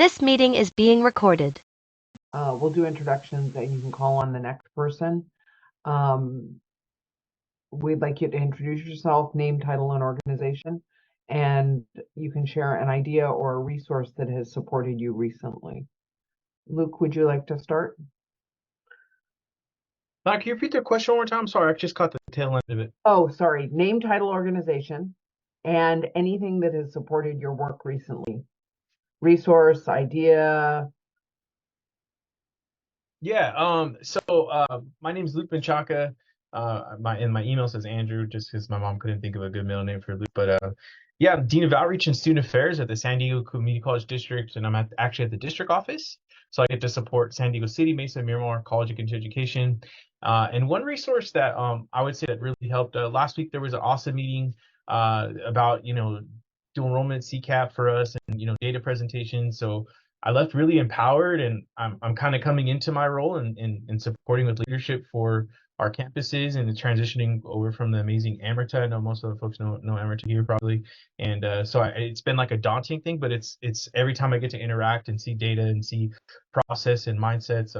This meeting is being recorded. We'll do introductions and you can call on the next person. We'd like you to introduce yourself, name, title, and organization, and you can share an idea or a resource that has supported you recently. Luke, would you like to start? Can you repeat the question one more time? Sorry, I just caught the tail end of it. Oh, sorry. Name, title, organization, and anything that has supported your work recently. Resource, idea. Yeah. My name is Luke Menchaca. My email says Andrew, just because my mom couldn't think of a good middle name for Luke. But yeah, I'm Dean of Outreach and Student Affairs at the San Diego Community College District, and I'm actually at the district office. So I get to support San Diego City, Mesa, Miramar College of Continuing Education. And one resource that I would say that really helped last week, there was an awesome meeting about dual enrollment CCAP for us, and data presentation. So I left really empowered, and I'm kind of coming into my role in supporting with leadership for our campuses and transitioning over from the amazing Amerta. I know most of the folks know Amerta here probably, and it's been like a daunting thing, but it's every time I get to interact and see data and see process and mindsets,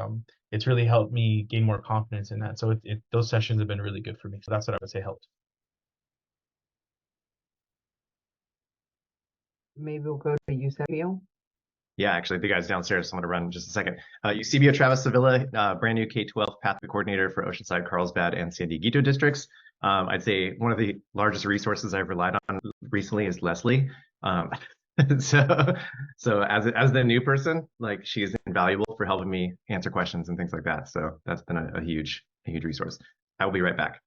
it's really helped me gain more confidence in that. So those sessions have been really good for me. So that's what I would say helped. Maybe we'll go to Eusebio. Yeah, actually, the guys downstairs. I'm going to run in just a second. Eusebio Travis Sevilla, brand new K-12 pathway coordinator for Oceanside, Carlsbad, and San Dieguito districts. I'd say one of the largest resources I've relied on recently is Leslie. So as the new person, like, she's invaluable for helping me answer questions and things like that. So that's been a huge resource. I will be right back.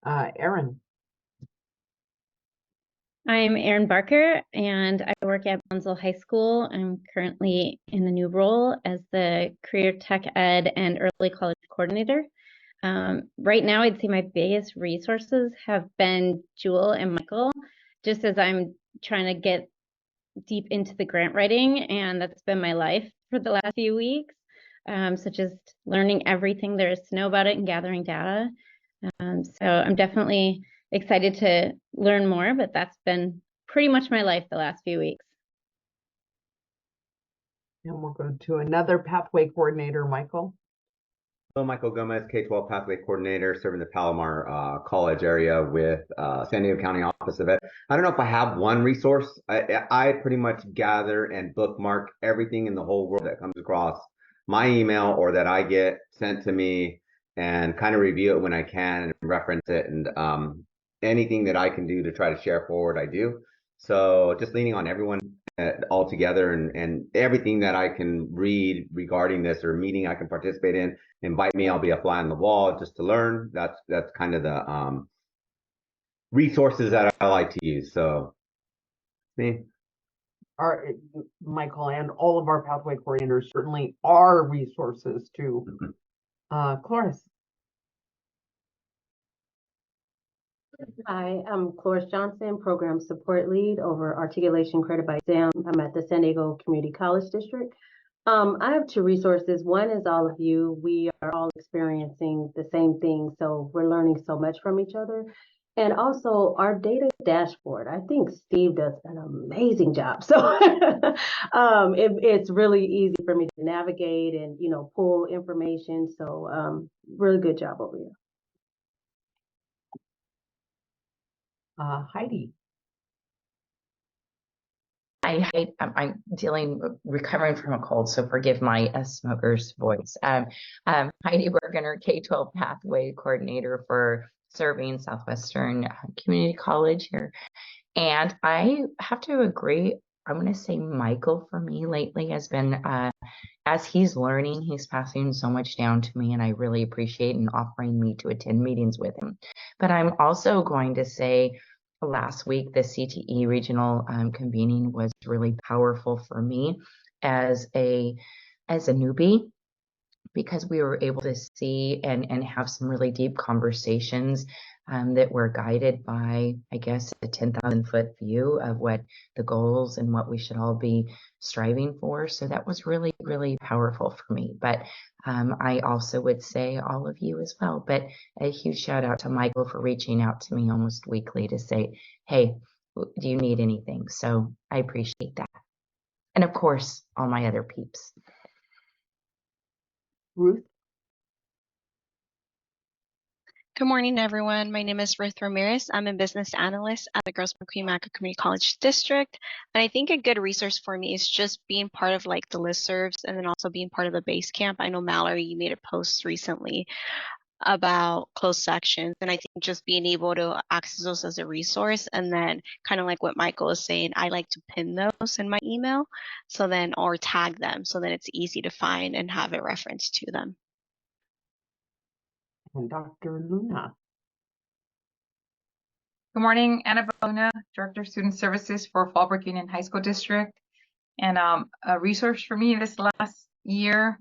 Erin. I'm Erin Barker, and I work at Bonsall High School. I'm currently in the new role as the Career Tech Ed and Early College Coordinator. Right now, I'd say my biggest resources have been Jewel and Michael, just as I'm trying to get deep into the grant writing, and that's been my life for the last few weeks. So just learning everything there is to know about it and gathering data. So I'm definitely excited to learn more, but that's been pretty much my life the last few weeks. And we'll go to another pathway coordinator, Michael. Hello, Michael Gomez, K-12 pathway coordinator, serving the Palomar College area with San Diego County Office of Ed. I don't know if I have one resource. I pretty much gather and bookmark everything in the whole world that comes across my email or that I get sent to me, and kind of review it when I can and reference it, and anything that I can do to try to share forward, I do. So just leaning on everyone all together, and everything that I can read regarding this or meeting I can participate in, invite me. I'll be a fly on the wall just to learn. That's kind of the resources that I like to use. So me. Michael and all of our pathway coordinators certainly are resources too. Cloris. Hi, I'm Cloris Johnson, Program Support Lead over Articulation Credit by Exam. I'm at the San Diego Community College District. I have two resources. One is all of you. We are all experiencing the same thing, so we're learning so much from each other. And also our data dashboard. I think Steve does an amazing job. So it's really easy for me to navigate and pull information. So really good job over here. Heidi. I'm recovering from a cold, so forgive my smoker's voice. Heidi Bergener, K-12 Pathway Coordinator for serving Southwestern Community College here. And I have to agree, I'm going to say Michael for me lately has been, as he's learning, he's passing so much down to me, and I really appreciate and offering me to attend meetings with him. But I'm also going to say last week, the CTE regional convening was really powerful for me as a newbie, because we were able to see and have some really deep conversations that were guided by, I guess, a 10,000-foot view of what the goals and what we should all be striving for. So that was really, really powerful for me. But I also would say all of you as well. But a huge shout out to Michael for reaching out to me almost weekly to say, hey, do you need anything? So I appreciate that. and of course, all my other peeps. Ruth? Good morning, everyone. My name is Ruth Ramirez. I'm a business analyst at the Grossmont-Cuyamaca Community College District. And I think a good resource for me is just being part of like the listservs and then also being part of the base camp. I know Mallory, you made a post recently about closed sections. And I think just being able to access those as a resource, and then kind of like what Michael is saying, I like to pin those in my email so then, or tag them so that it's easy to find and have a reference to them. And Dr. Luna? Good morning, Anna Bona, Director of Student Services for Fallbrook Union High School District. And a resource for me this last year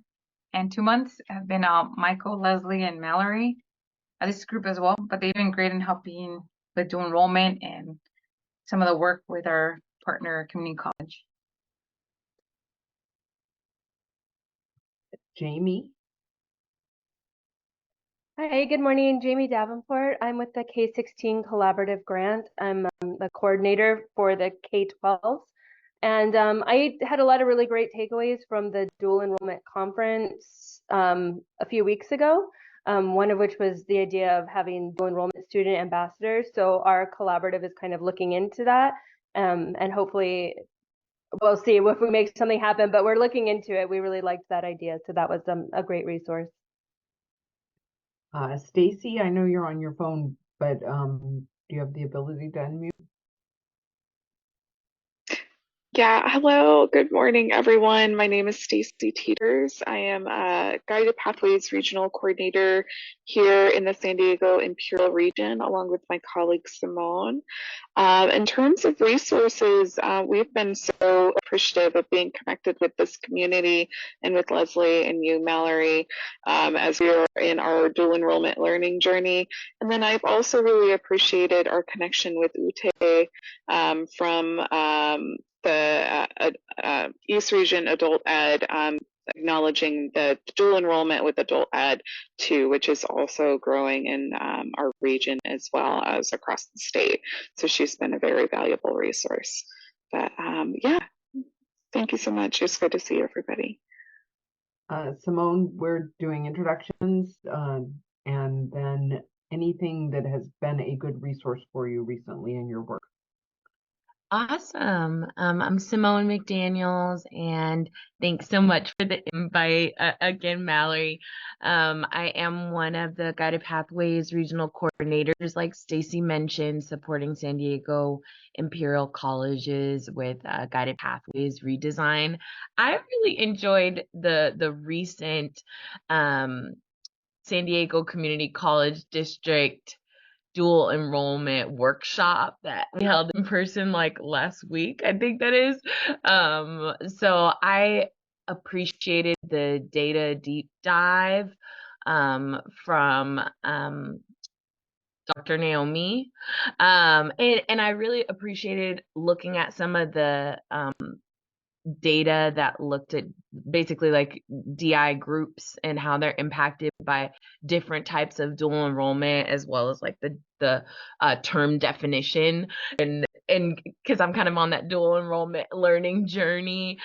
and 2 months have been Michael, Leslie, and Mallory. This group as well, but they've been great in helping with dual enrollment and some of the work with our partner community college. Jamie? Hi, good morning. Jamie Davenport. I'm with the K-16 Collaborative Grant. I'm the coordinator for the K-12s. And I had a lot of really great takeaways from the dual enrollment conference a few weeks ago, one of which was the idea of having dual enrollment student ambassadors. So our collaborative is kind of looking into that, and hopefully we'll see if we make something happen, but we're looking into it. We really liked that idea. So that was a great resource. Stacy, I know you're on your phone, but do you have the ability to unmute? Yeah, hello, good morning, everyone. My name is Stacy Teeters. I am a Guided Pathways Regional Coordinator here in the San Diego Imperial region, along with my colleague Simone. In terms of resources, we've been so appreciative of being connected with this community and with Leslie and you, Mallory, as we are in our dual enrollment learning journey. And then I've also really appreciated our connection with Ute from the East Region Adult Ed, acknowledging the dual enrollment with Adult Ed too, which is also growing in our region as well as across the state. So she's been a very valuable resource. But yeah, thank you so much. It's good to see everybody. Simone, we're doing introductions and then anything that has been a good resource for you recently in your work. Awesome. I'm Simone McDaniels, and thanks so much for the invite again, Mallory. I am one of the Guided Pathways regional coordinators, like Stacy mentioned, supporting San Diego Imperial Colleges with Guided Pathways redesign. I really enjoyed the recent San Diego Community College District dual enrollment workshop that we held in person like last week, I think that is. So I appreciated the data deep dive from Dr. Naomi. And I really appreciated looking at some of the data that looked at basically like DI groups and how they're impacted by different types of dual enrollment, as well as like the term definition, and because I'm kind of on that dual enrollment learning journey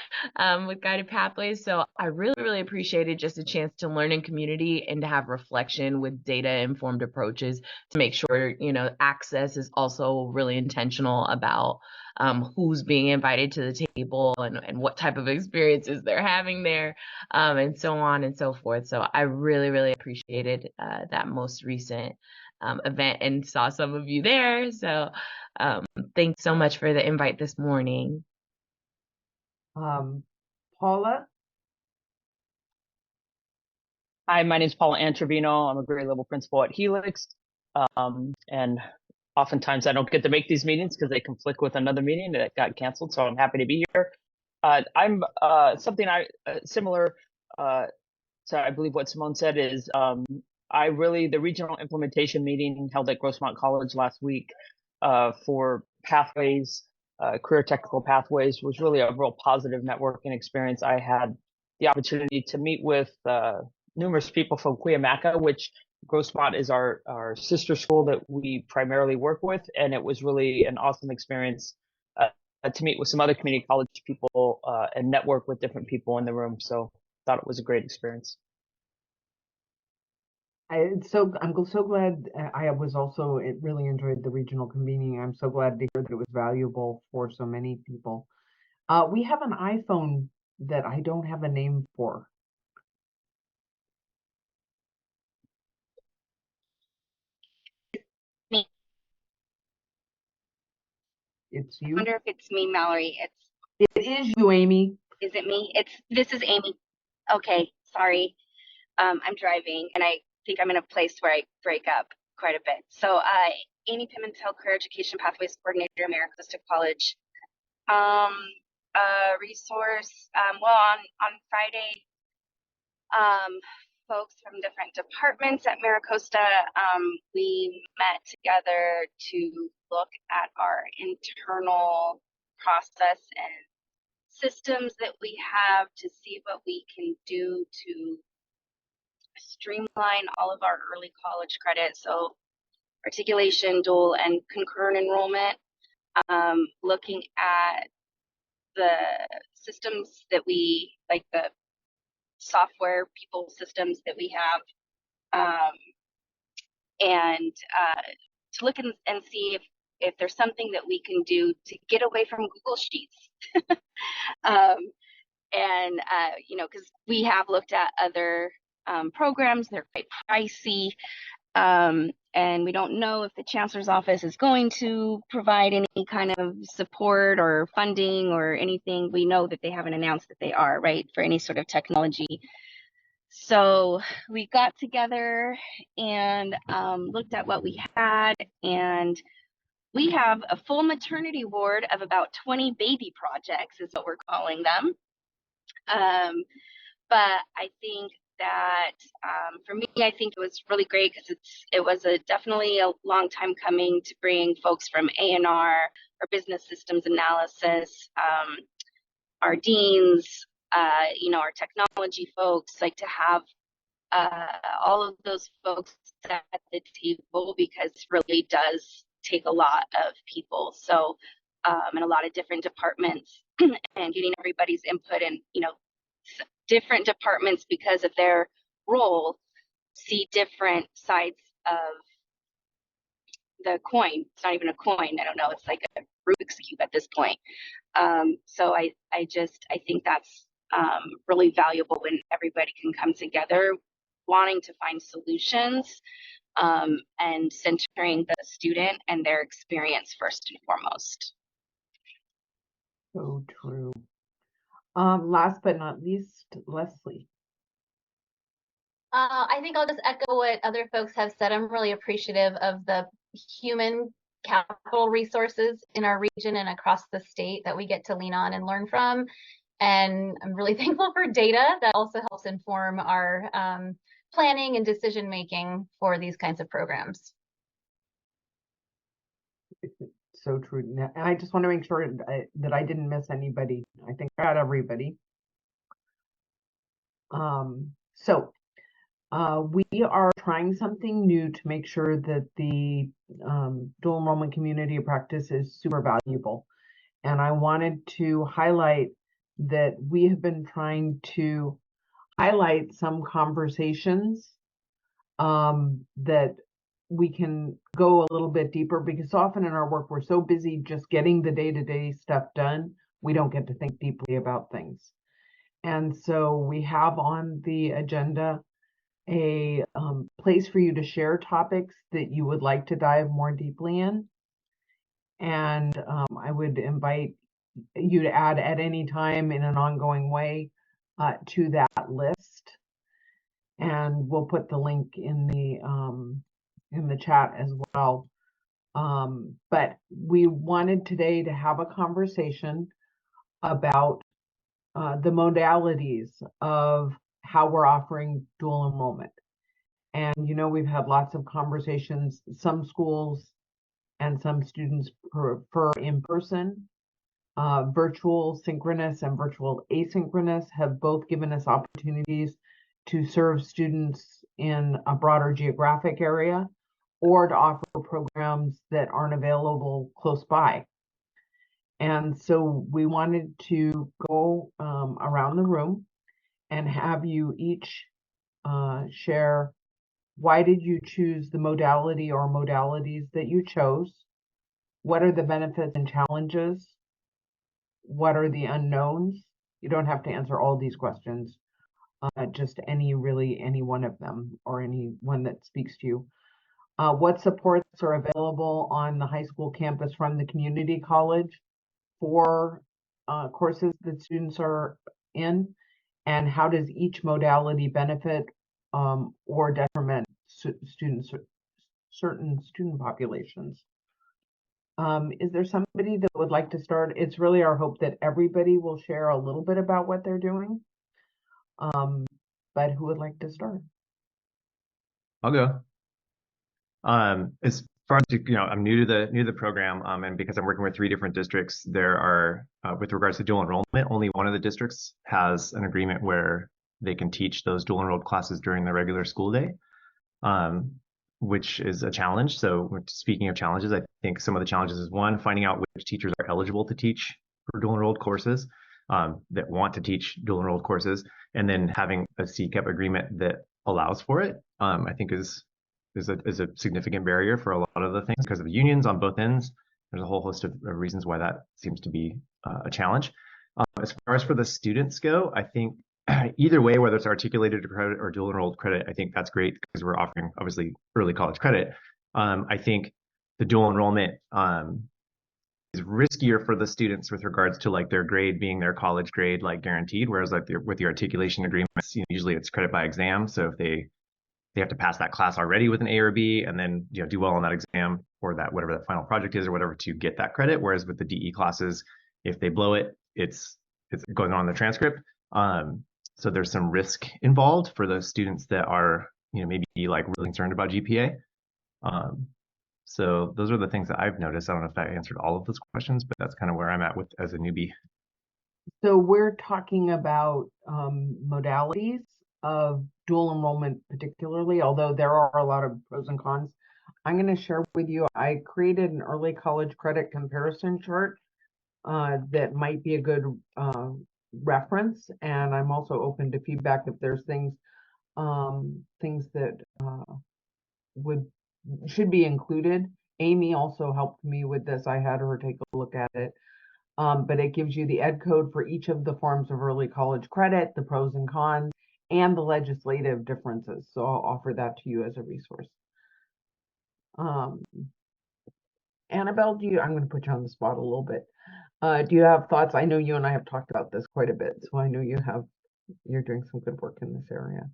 with Guided Pathways. So I really appreciated just a chance to learn in community and to have reflection with data informed approaches to make sure, you know, access is also really intentional about who's being invited to the table and what type of experiences they're having there, and so on and so forth. So I really appreciated that most recent event and saw some of you there. So thanks so much for the invite this morning. Paula? Hi, my name is Paula Antrevino. I'm a grade level principal at Helix. And oftentimes I don't get to make these meetings because they conflict with another meeting that got canceled. So I'm happy to be here. I'm similar to I believe what Simone said is the regional implementation meeting held at Grossmont College last week for pathways, career technical pathways, was really a real positive networking experience. I had the opportunity to meet with numerous people from Cuyamaca, which Grossmont is our sister school that we primarily work with, and it was really an awesome experience to meet with some other community college people and network with different people in the room. So thought it was a great experience. I'm so glad. I was also really enjoyed the regional convening. I'm so glad to hear that it was valuable for so many people. We have an iPhone that I don't have a name for. Me. It's I you. wonder if it's me, Mallory. It is you, Amy. Is it me? This is Amy. Okay, sorry. I'm driving and I think I'm in a place where I break up quite a bit. So Amy Pimentel, Career Education Pathways Coordinator, Maricosta College. Resource. Well, on Friday, folks from different departments at Maricosta, we met together to look at our internal process and systems that we have to see what we can do to streamline all of our early college credits. So articulation, dual, and concurrent enrollment, looking at the systems that we, like the software people systems that we have, and to look and see if there's something that we can do to get away from Google Sheets. And you know, because we have looked at other programs, they're quite pricey, and we don't know if the chancellor's office is going to provide any kind of support or funding or anything. We know that they haven't announced that they are, right, for any sort of technology. So we got together and looked at what we had, and we have a full maternity ward of about 20 baby projects is what we're calling them. But I think that for me, I think it was really great because it was definitely a long time coming to bring folks from A&R or business systems analysis, our deans, you know, our technology folks, like to have all of those folks at the table, because it really does take a lot of people. So, and a lot of different departments and getting everybody's input, and, you know, different departments, because of their role, see different sides of the coin. It's not even a coin. I don't know. It's like a Rubik's Cube at this point. So I think that's really valuable when everybody can come together wanting to find solutions, and centering the student and their experience first and foremost. So true. Last but not least, Leslie. I think I'll just echo what other folks have said. I'm really appreciative of the human capital resources in our region and across the state that we get to lean on and learn from. And I'm really thankful for data that also helps inform our planning and decision making for these kinds of programs. So true. And I just want to make sure that I didn't miss anybody. I think I got everybody. So we are trying something new to make sure that the dual enrollment community of practice is super valuable. And I wanted to highlight that we have been trying to highlight some conversations that we can go a little bit deeper, because often in our work, we're so busy just getting the day-to-day stuff done, we don't get to think deeply about things. And so we have on the agenda a place for you to share topics that you would like to dive more deeply in. And I would invite you to add at any time in an ongoing way to that list. And we'll put the link in the chat as well. But we wanted today to have a conversation about the modalities of how we're offering dual enrollment. And, you know, we've had lots of conversations. Some schools and some students prefer in person. Virtual synchronous and virtual asynchronous have both given us opportunities to serve students in a broader geographic area, or to offer programs that aren't available close by. And so we wanted to go around the room and have you each share why did you choose the modality or modalities that you chose? What are the benefits and challenges? What are the unknowns? You don't have to answer all these questions, just any one of them or any one that speaks to you. What supports are available on the high school campus from the community college for courses that students are in, and how does each modality benefit or detriment certain student populations? Is there somebody that would like to start? It's really our hope that everybody will share a little bit about what they're doing. But who would like to start? I'll go. As far as I'm new to the program, and because I'm working with 3 different districts, there are with regards to dual enrollment, only one of the districts has an agreement where they can teach those dual enrolled classes during the regular school day, which is a challenge. So speaking of challenges, I think some of the challenges is one, finding out which teachers are eligible to teach for dual enrolled courses, that want to teach dual enrolled courses, and then having a CCAP agreement that allows for it, I think is a significant barrier for a lot of the things because of the unions on both ends. There's a whole host of reasons why that seems to be a challenge. As far as for the students go, I think either way, whether it's articulated credit or dual enrolled credit, I think that's great because we're offering obviously early college credit. I think the dual enrollment is riskier for the students with regards to like their grade being their college grade, like guaranteed, whereas like with the articulation agreements, usually it's credit by exam. So if they have to pass that class already with an A or B and then do well on that exam or that whatever that final project is or whatever to get that credit. Whereas with the DE classes, if they blow it, it's going on the transcript. So there's some risk involved for those students that are maybe like really concerned about GPA. So those are the things that I've noticed. I don't know if that answered all of those questions, but that's kind of where I'm at with as a newbie. So we're talking about modalities of dual enrollment particularly, although there are a lot of pros and cons. I'm going to share with you, I created an early college credit comparison chart that might be a good reference, and I'm also open to feedback if there's things that should be included. Amy also helped me with this. I had her take a look at it. But it gives you the ed code for each of the forms of early college credit, the pros and cons, and the legislative differences. So I'll offer that to you as a resource. Annabelle, I'm going to put you on the spot a little bit. Do you have thoughts? I know you and I have talked about this quite a bit, so I know you're doing some good work in this area.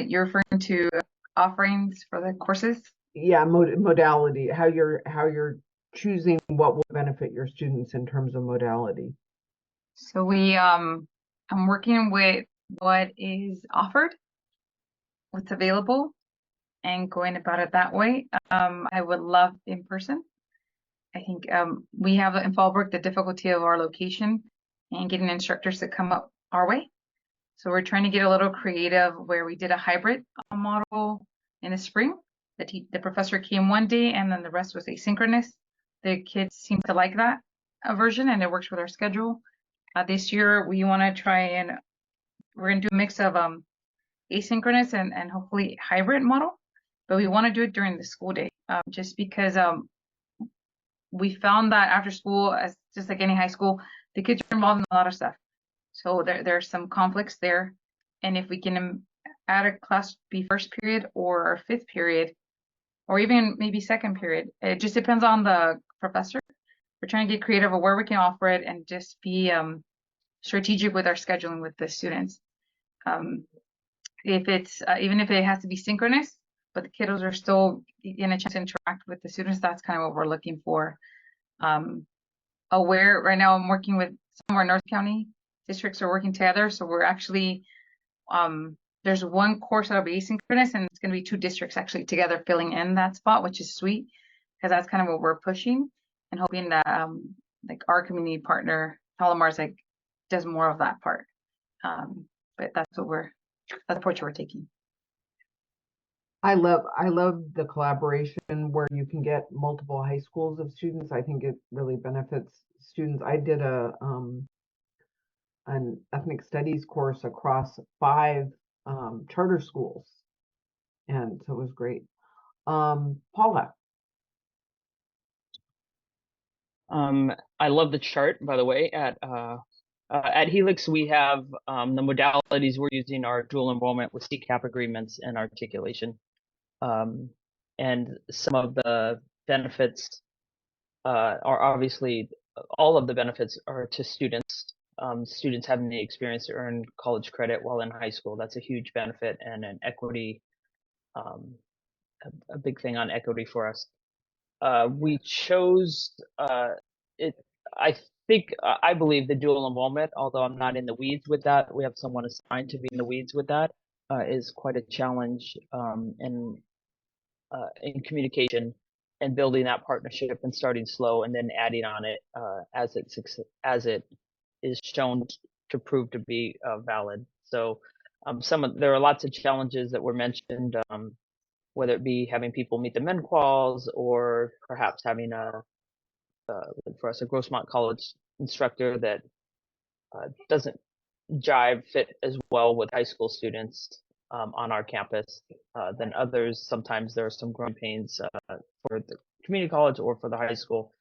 You're referring to offerings for the courses? Yeah, modality, how you're choosing what will benefit your students in terms of modality. So I'm working with what is offered, what's available, and going about it that way. I would love in person. I think we have in Fallbrook the difficulty of our location and getting instructors to come up our way. So we're trying to get a little creative where we did a hybrid model in the spring. The professor came one day and then the rest was asynchronous. The kids seem to like that version and it works with our schedule. This year we want to try and we're going to do a mix of asynchronous and hopefully hybrid model, but we want to do it during the school day just because we found that after school, as just like any high school, the kids are involved in a lot of stuff. So there's some conflicts there. And if we can add a class be first period or fifth period, or even maybe second period, it just depends on the professor. We're trying to get creative of where we can offer it and just be strategic with our scheduling with the students. If it's even if it has to be synchronous, but the kiddos are still in a chance to interact with the students, that's kind of what we're looking for. Aware right now, I'm working with some of our North County districts are working together, so we're actually there's one course that'll be asynchronous, and it's going to be 2 districts actually together filling in that spot, which is sweet because that's kind of what we're pushing and hoping that like our community partner Palomar's like does more of that part. But that's the approach we're taking. I love the collaboration where you can get multiple high schools of students. I think it really benefits students. I did an ethnic studies course across 5 charter schools, and so it was great. Paula. I love the chart, by the way. At Helix, we have the modalities we're using are dual enrollment with CCAP agreements and articulation. And some of the benefits are obviously, all of the benefits are to students. Students having the experience to earn college credit while in high school. That's a huge benefit and an equity, a big thing on equity for us. We chose it. I believe the dual enrollment, although I'm not in the weeds with that. We have someone assigned to be in the weeds with that. Is quite a challenge in communication and building that partnership and starting slow and then adding on it as it is shown to prove to be valid. So there are lots of challenges that were mentioned, whether it be having people meet the min-quals or perhaps having for us a Grossmont College instructor that doesn't fit as well with high school students on our campus than others. Sometimes there are some growing pains for the community college or for the high school.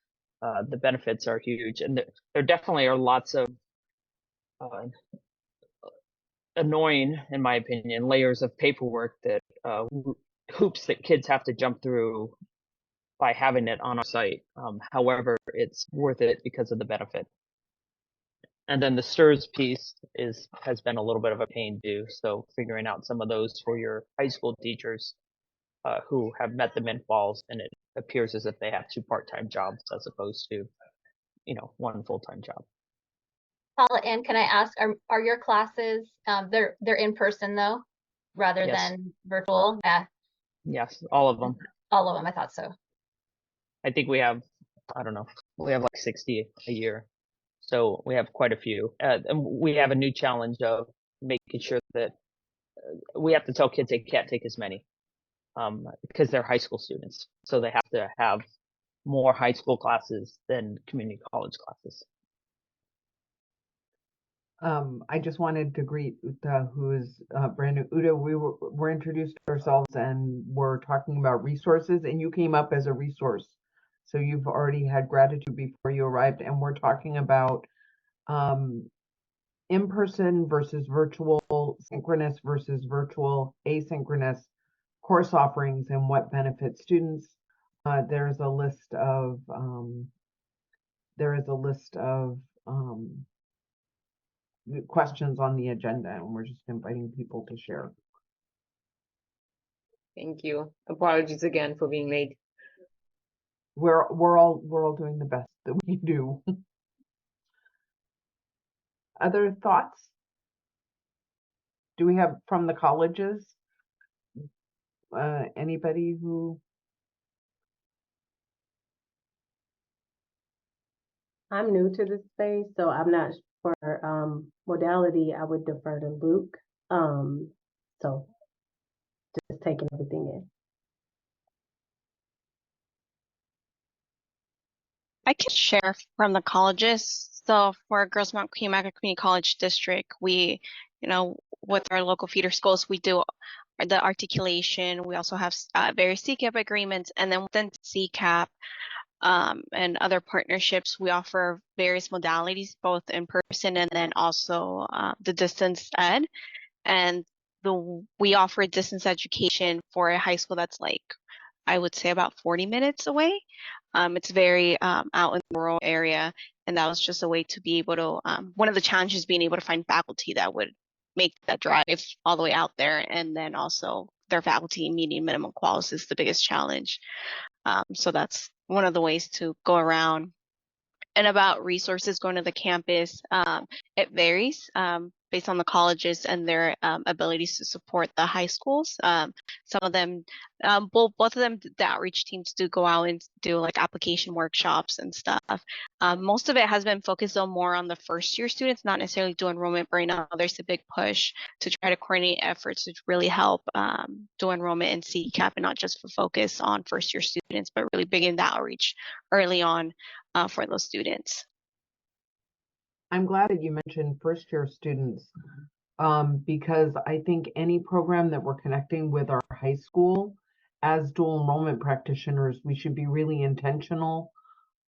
The benefits are huge, and there definitely are lots of annoying, in my opinion, layers of paperwork that hoops that kids have to jump through by having it on our site. However, it's worth it because of the benefit. And then the STIRS piece has been a little bit of a pain too. So figuring out some of those for your high school teachers who have met the min-quals, and it appears as if they have 2 part-time jobs as opposed to, 1 full-time job. Paula, and can I ask, are your classes they're in person though, rather Yes. than virtual? Yeah. Yes, all of them. All of them. I thought so. I think we have, I don't know, we have like 60 a year. So we have quite a few. And we have a new challenge of making sure that we have to tell kids they can't take as many because they're high school students. So they have to have more high school classes than community college classes. I just wanted to greet Uta, who is brand new. Uta, we're introduced ourselves and we're talking about resources, and you came up as a resource. So you've already had gratitude before you arrived, and we're talking about in-person versus virtual, synchronous versus virtual, asynchronous course offerings, and what benefits students. There's a list of questions on the agenda, and we're just inviting people to share. Thank you. Apologies again for being late. We're all doing the best that we do. Other thoughts? Do we have from the colleges? Anybody who? I'm new to this space, so I'm not for modality. I would defer to Luke. So just taking everything in. I can share from the colleges. So for Grossmont Cuyamaca Community College District, we, with our local feeder schools, we do the articulation. We also have various CCAP agreements, and then within CCAP and other partnerships, we offer various modalities, both in person and then also the distance ed. And we offer distance education for a high school that's I would say about 40 minutes away. It's very out in the rural area, and that was just a way to be able to, one of the challenges being able to find faculty that would make that drive all the way out there, and then also their faculty meeting minimum quals is the biggest challenge. So that's one of the ways to go around. And about resources going to the campus, it varies based on the colleges and their abilities to support the high schools. Some of them, both of them, the outreach teams do go out and do like application workshops and stuff. Most of it has been focused on more on the first year students, not necessarily dual enrollment, but right now there's a big push to try to coordinate efforts to really help dual enrollment and CCAP, and not just focus on first year students, but really begin the outreach early on for those students. I'm glad that you mentioned first year students, because I think any program that we're connecting with our high school as dual enrollment practitioners, we should be really intentional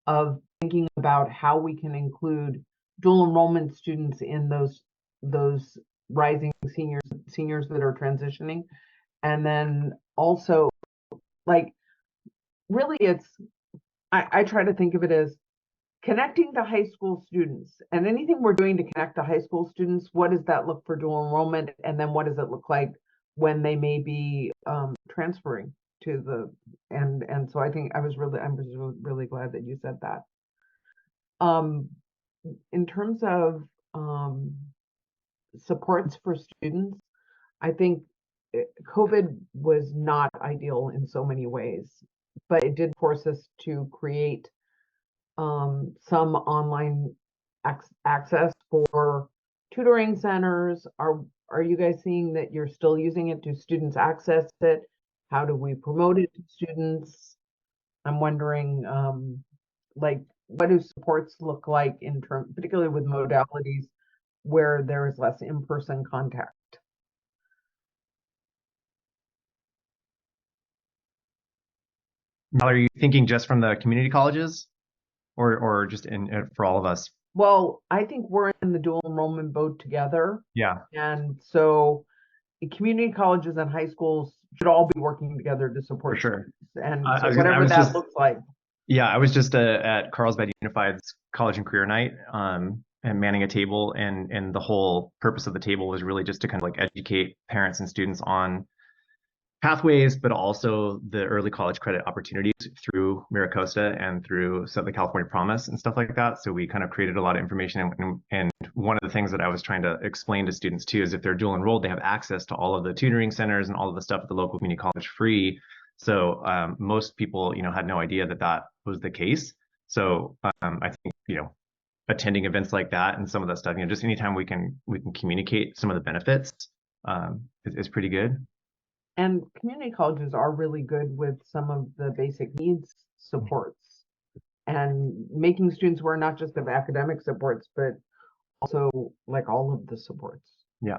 of thinking about how we can include dual enrollment students in those rising seniors that are transitioning. And then also, like, really I try to think of it as connecting to high school students, and anything we're doing to connect to high school students, what does that look for dual enrollment? And then what does it look like when they may be transferring to the, and so I think I was really glad that you said that. In terms of supports for students, I think COVID was not ideal in so many ways, but it did force us to create some online access for tutoring centers. Are you guys seeing that you're still using it? Do students access it? How do we promote it to students? I'm wondering, like, what do supports look like in terms, particularly with modalities where there is less in-person contact? Are you thinking just from the community colleges, or just for all of us? Well, I think we're in the dual enrollment boat together. Yeah. And so the community colleges and high schools should all be working together to support For sure. students. And I so was whatever that just- looks like. Yeah, I was just at Carlsbad Unified's College and Career Night, and manning a table, and the whole purpose of the table was really just to kind of like educate parents and students on pathways, but also the early college credit opportunities through MiraCosta and through the California Promise and stuff like that. So we kind of created a lot of information. And one of the things that I was trying to explain to students too is if they're dual enrolled, they have access to all of the tutoring centers and all of the stuff at the local community college free. So most people, had no idea that that was the case. So I think, attending events like that and some of that stuff, just anytime we can communicate some of the benefits is pretty good. And community colleges are really good with some of the basic needs supports and making students aware not just of academic supports, but also like all of the supports. Yeah.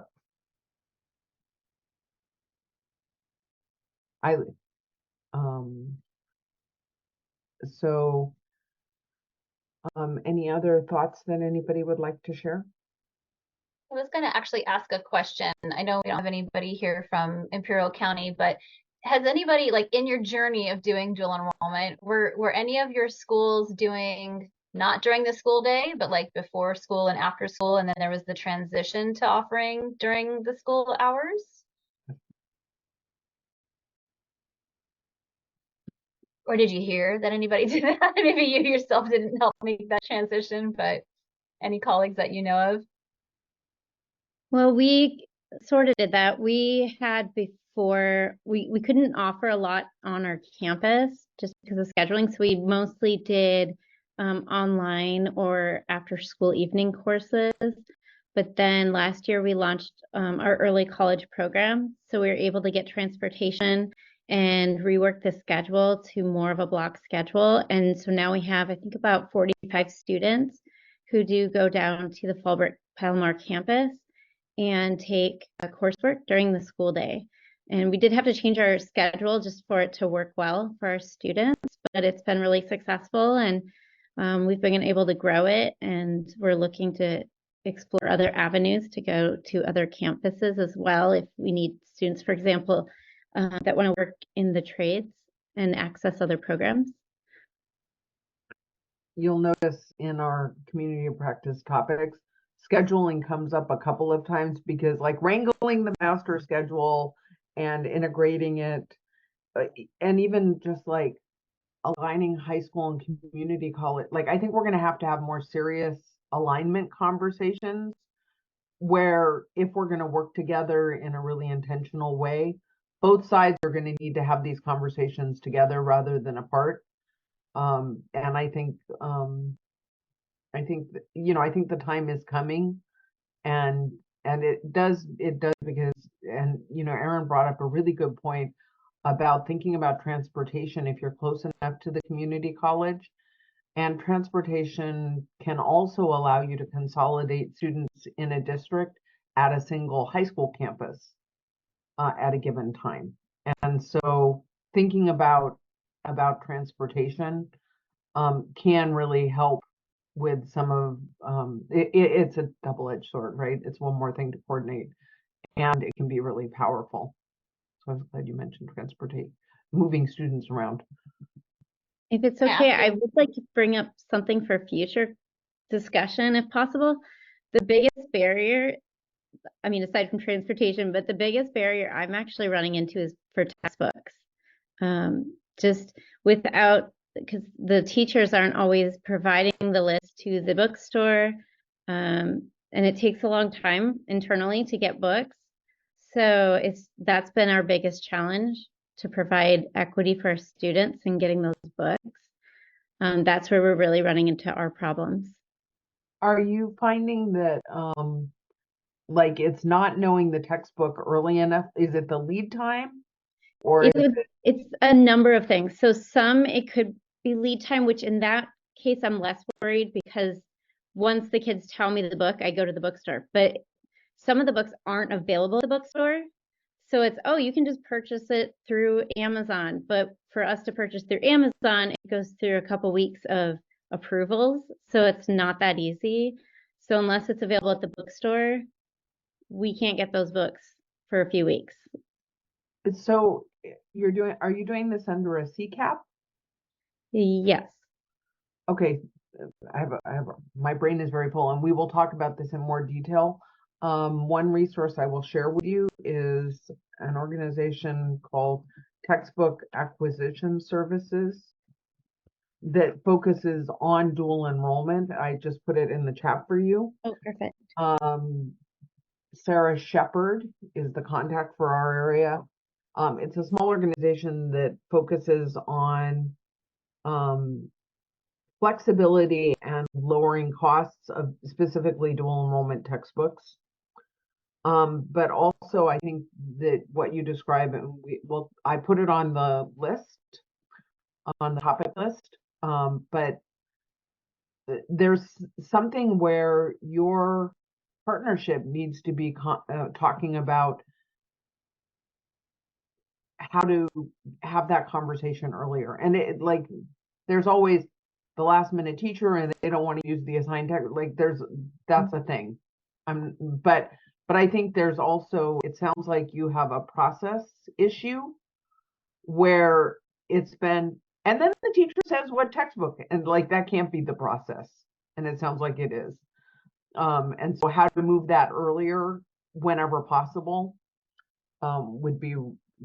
Any other thoughts that anybody would like to share? I was going to actually ask a question. I know we don't have anybody here from Imperial County, but has anybody, like, in your journey of doing dual enrollment, were any of your schools doing not during the school day, but like before school and after school, and then there was the transition to offering during the school hours? Or did you hear that anybody did that? Maybe you yourself didn't help make that transition, but any colleagues that you know of? Well, we sort of did that. We had before, we couldn't offer a lot on our campus just because of scheduling. So we mostly did online or after school evening courses. But then last year we launched our early college program. So we were able to get transportation and rework the schedule to more of a block schedule. And so now we have, I think, about 45 students who do go down to the Fallbrook Palomar campus and take coursework during the school day. And we did have to change our schedule just for it to work well for our students, but it's been really successful, and we've been able to grow it, and we're looking to explore other avenues to go to other campuses as well if we need students, for example, that want to work in the trades and access other programs. You'll notice in our community of practice topics, scheduling comes up a couple of times because, like, wrangling the master schedule and integrating it, and even just like aligning high school and community college. Like, I think we're going to have more serious alignment conversations where if we're going to work together in a really intentional way, both sides are going to need to have these conversations together rather than apart. And I think I think the time is coming, and it does because, and Aaron brought up a really good point about thinking about transportation if you're close enough to the community college. And transportation can also allow you to consolidate students in a district at a single high school campus at a given time. And so thinking about transportation can really help with some of it's a double-edged sword, right? It's one more thing to coordinate, and it can be really powerful. So I'm glad you mentioned moving students around. If it's okay, I would like to bring up something for future discussion, if possible. The biggest barrier, I mean, aside from transportation, but the biggest barrier I'm actually running into is for textbooks. Just without, because the teachers aren't always providing the list to the bookstore, and it takes a long time internally to get books. So that's been our biggest challenge, to provide equity for our students and getting those books. That's where we're really running into our problems. Are you finding that like it's not knowing the textbook early enough? Is it the lead time, or it's a number of things? So some it could be lead time, which in that case I'm less worried, because once the kids tell me the book, I go to the bookstore. But some of the books aren't available at the bookstore. So it's, oh, you can just purchase it through Amazon. But for us to purchase through Amazon, it goes through a couple weeks of approvals. So it's not that easy. So unless it's available at the bookstore, we can't get those books for a few weeks. So are you doing this under a CCAP? Yes. Okay. My brain is very full, and we will talk about this in more detail. One resource I will share with you is an organization called Textbook Acquisition Services that focuses on dual enrollment. I just put it in the chat for you. Oh, perfect. Sarah Shepard is the contact for our area. It's a small organization that focuses on flexibility and lowering costs of specifically dual enrollment textbooks. But also I think that what you describe, and I put it on the list, on the topic list, but there's something where your partnership needs to be talking about how to have that conversation earlier. And there's always the last minute teacher and they don't want to use the assigned text. That's a thing. But I think there's also, it sounds like you have a process issue where it's been, and then the teacher says what textbook, and that can't be the process. And it sounds like it is. And so how to move that earlier whenever possible would be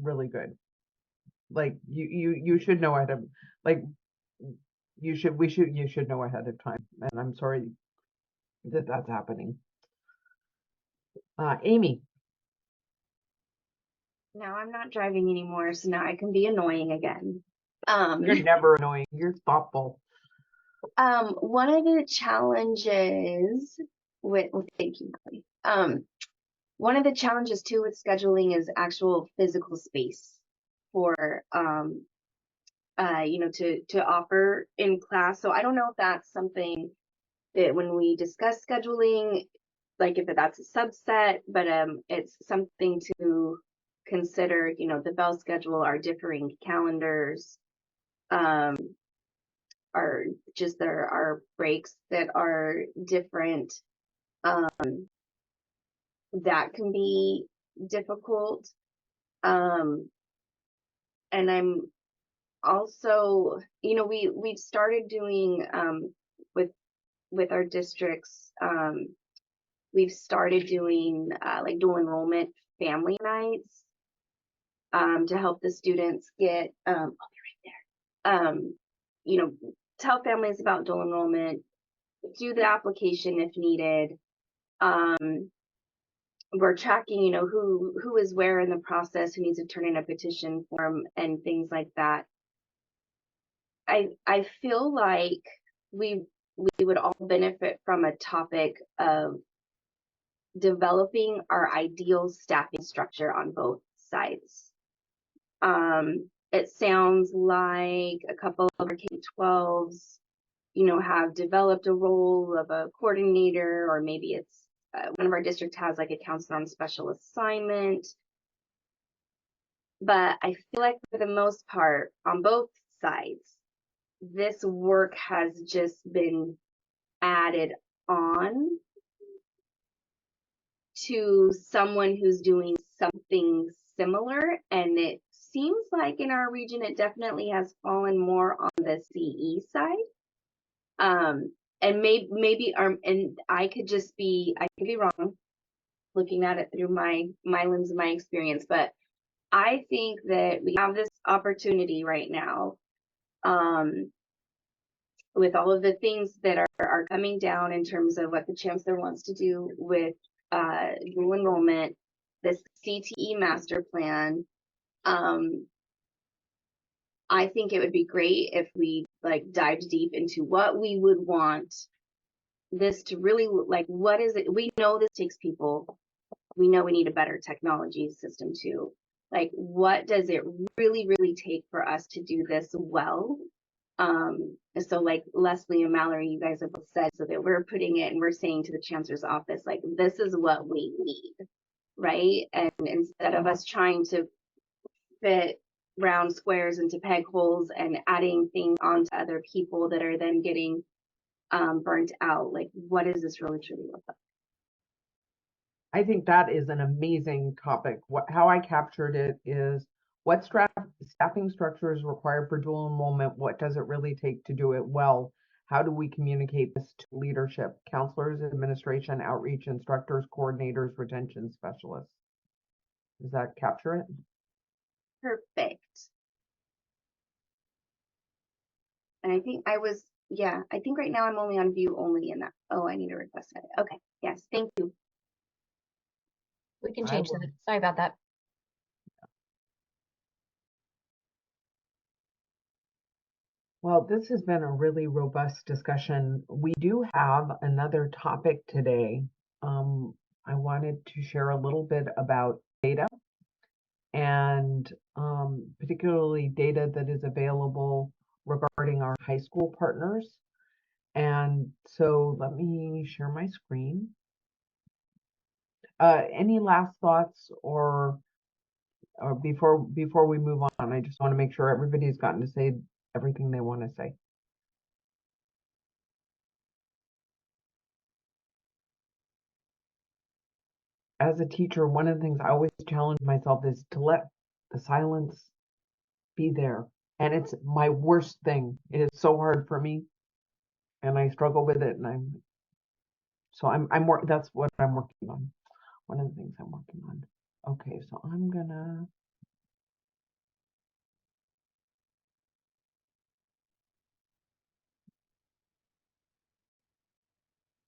really good. You should know ahead of, you should know ahead of time. And I'm sorry that that's happening. Amy. Now I'm not driving anymore, so now I can be annoying again. You're never annoying. You're thoughtful. One of the challenges thank you, Molly. One of the challenges too with scheduling is actual physical space for to offer in class. So I don't know if that's something that when we discuss scheduling, if that's a subset, but it's something to consider, the bell schedule, our differing calendars, are just there are breaks that are different, that can be difficult. And I'm also, we've started doing with our districts, we've started doing dual enrollment family nights to help the students get I'll be right there. Tell families about dual enrollment, do the application if needed, we're tracking, who is where in the process, who needs to turn in a petition form and things like that. I feel like we would all benefit from a topic of developing our ideal staffing structure on both sides. It sounds like a couple of our K-12s, have developed a role of a coordinator, or maybe it's one of our districts has like a counselor on special assignment. But I feel like for the most part, on both sides, this work has just been added on to someone who's doing something similar. And it seems like in our region, it definitely has fallen more on the CE side. And maybe and I could be wrong looking at it through my lens of my experience, but I think that we have this opportunity right now, with all of the things that are coming down in terms of what the chancellor wants to do with dual enrollment, this CTE master plan. I think it would be great if we dived deep into what we would want this to really what is it? We know this takes people. We know we need a better technology system too. What does it really, really take for us to do this well? So Leslie and Mallory, you guys have both said, so that we're putting it and we're saying to the chancellor's office, this is what we need, right? And instead of us trying to fit round squares into peg holes and adding things onto other people that are then getting burnt out, what does this really truly look like? I think that is an amazing topic. How I captured it is, what staffing structure is required for dual enrollment? What does it really take to do it well? How do we communicate this to leadership, counselors, administration, outreach, instructors, coordinators, retention specialists? Does that capture it? Perfect. And I think I think right now I'm only on view only in that. Oh, I need to request it. Okay. Yes. Thank you. We can change that. Sorry about that. Well, this has been a really robust discussion. We do have another topic today. I wanted to share a little bit about data, and particularly data that is available regarding our high school partners. And so let me share my screen. Any last thoughts or before we move on? I just want to make sure everybody's gotten to say everything they want to say. As a teacher, one of the things I always challenge myself is to let the silence be there. And it's my worst thing. It is so hard for me, and I struggle with it. And that's what I'm working on. One of the things I'm working on. Okay, so I'm gonna.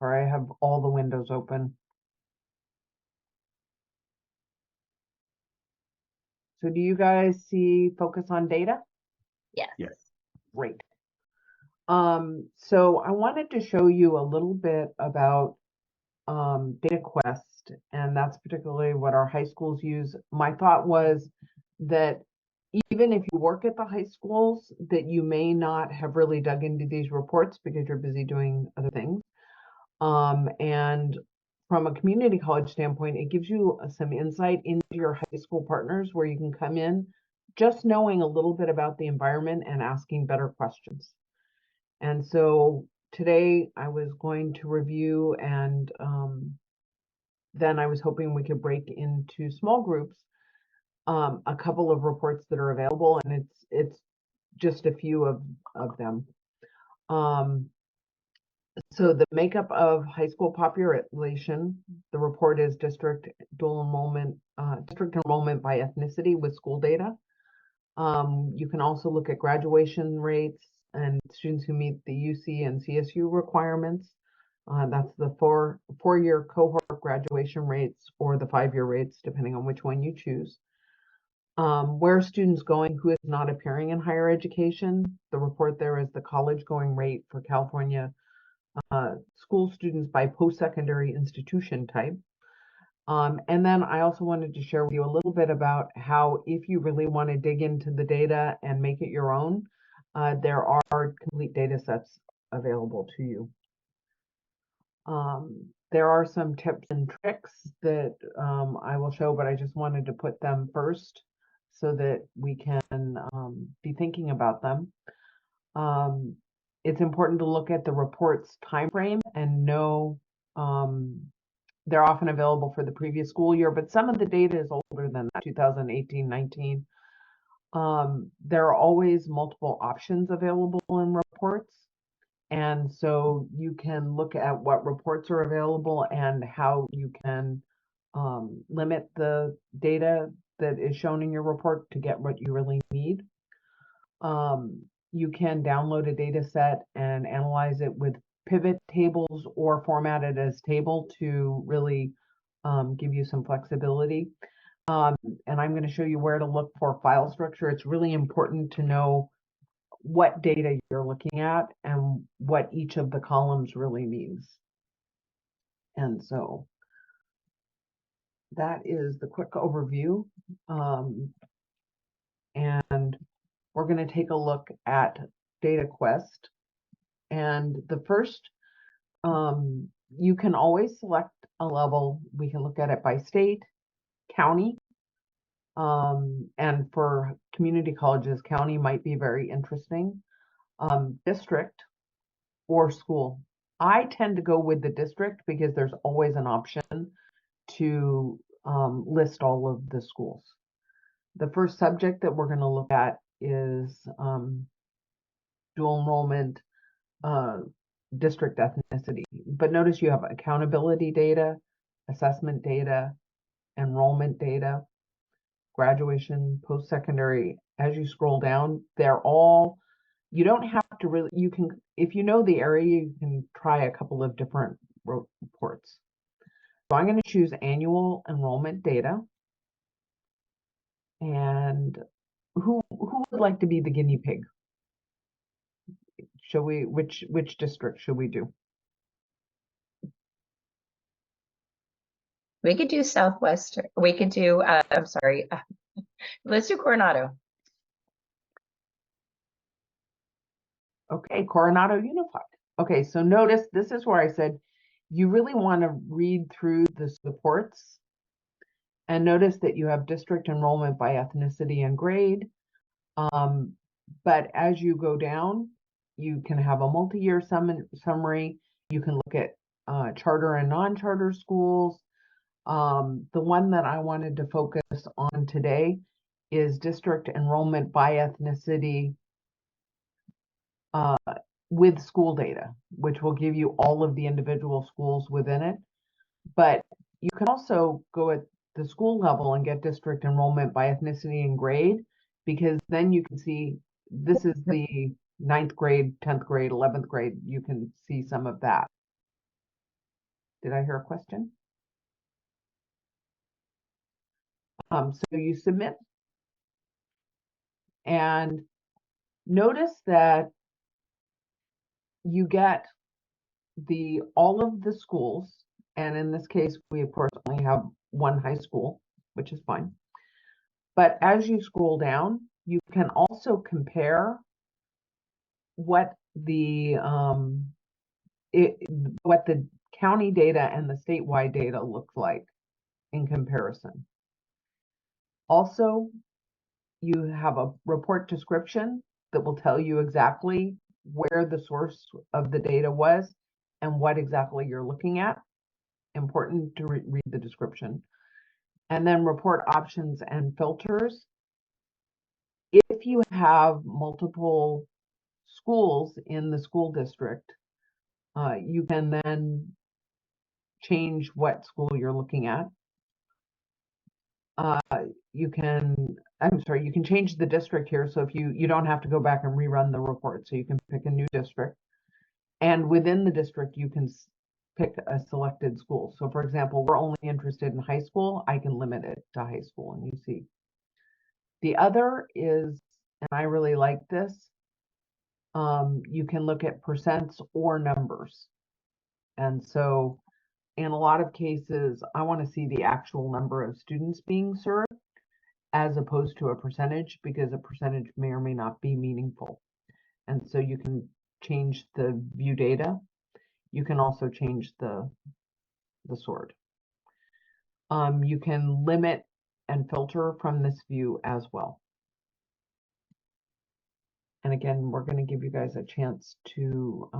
Or I have all the windows open. So do you guys see focus on data? Yes. Yes. Great. So I wanted to show you a little bit about Data Quest, and that's particularly what our high schools use. My thought was that even if you work at the high schools, that you may not have really dug into these reports because you're busy doing other things. And from a community college standpoint, it gives you some insight into your high school partners, where you can come in just knowing a little bit about the environment and asking better questions. And so today I was going to review, and then I was hoping we could break into small groups a couple of reports that are available, and it's just a few of them. So the makeup of high school population, the report is district enrollment by ethnicity with school data. You can also look at graduation rates and students who meet the UC and CSU requirements. That's the four-year cohort graduation rates or the 5-year rates, depending on which one you choose. Where are students going who is not appearing in higher education? The report there is the college going rate for California school students by post-secondary institution type. And then I also wanted to share with you a little bit about how, if you really want to dig into the data and make it your own, there are complete data sets available to you. There are some tips and tricks that I will show, but I just wanted to put them first so that we can be thinking about them. It's important to look at the report's time frame and know they're often available for the previous school year, but some of the data is older than that, 2018-19. There are always multiple options available in reports. And so you can look at what reports are available and how you can limit the data that is shown in your report to get what you really need. You can download a data set and analyze it with pivot tables or format it as table to really give you some flexibility. And I'm going to show you where to look for file structure. It's really important to know what data you're looking at and what each of the columns really means. And so that is the quick overview. And we're going to take a look at DataQuest. And the first, you can always select a level. We can look at it by state, county, and for community colleges, county might be very interesting, district, or school. I tend to go with the district because there's always an option to list all of the schools. The first subject that we're going to look at is dual enrollment district ethnicity. But notice you have accountability data, assessment data, enrollment data, graduation, post-secondary. As you scroll down, they're all, you don't have to really, you can, if you know the area, you can try a couple of different reports. So I'm going to choose annual enrollment data. And who would like to be the guinea pig? Shall we, which district should we do? We could do Southwest. We could do, I'm sorry, let's do Coronado. Okay, Coronado Unified. Okay, so notice this is where I said you really want to read through the reports and notice that you have district enrollment by ethnicity and grade. But as you go down, you can have a multi-year summary. You can look at charter and non-charter schools. The one that I wanted to focus on today is district enrollment by ethnicity with school data, which will give you all of the individual schools within it. But you can also go at the school level and get district enrollment by ethnicity and grade, because then you can see this is the 9th grade, 10th grade, 11th grade. You can see some of that. Did I hear a question? So you submit and notice that you get all of the schools, and in this case, we of course only have one high school, which is fine. But as you scroll down, you can also compare what the county data and the statewide data looks like in comparison. Also, you have a report description that will tell you exactly where the source of the data was and what exactly you're looking at. Important to read the description. And then report options and filters. If you have multiple schools in the school district, you can then change what school you're looking at. You can change the district here. So if you don't have to go back and rerun the report, so you can pick a new district. And within the district, you can pick a selected school. So for example, we're only interested in high school. I can limit it to high school, and you see. The other is, and I really like this, you can look at percents or numbers. And so in a lot of cases, I want to see the actual number of students being served as opposed to a percentage, because a percentage may or may not be meaningful. And so you can change the view data. You can also change the sort. You can limit and filter from this view as well. And again, we're going to give you guys a chance to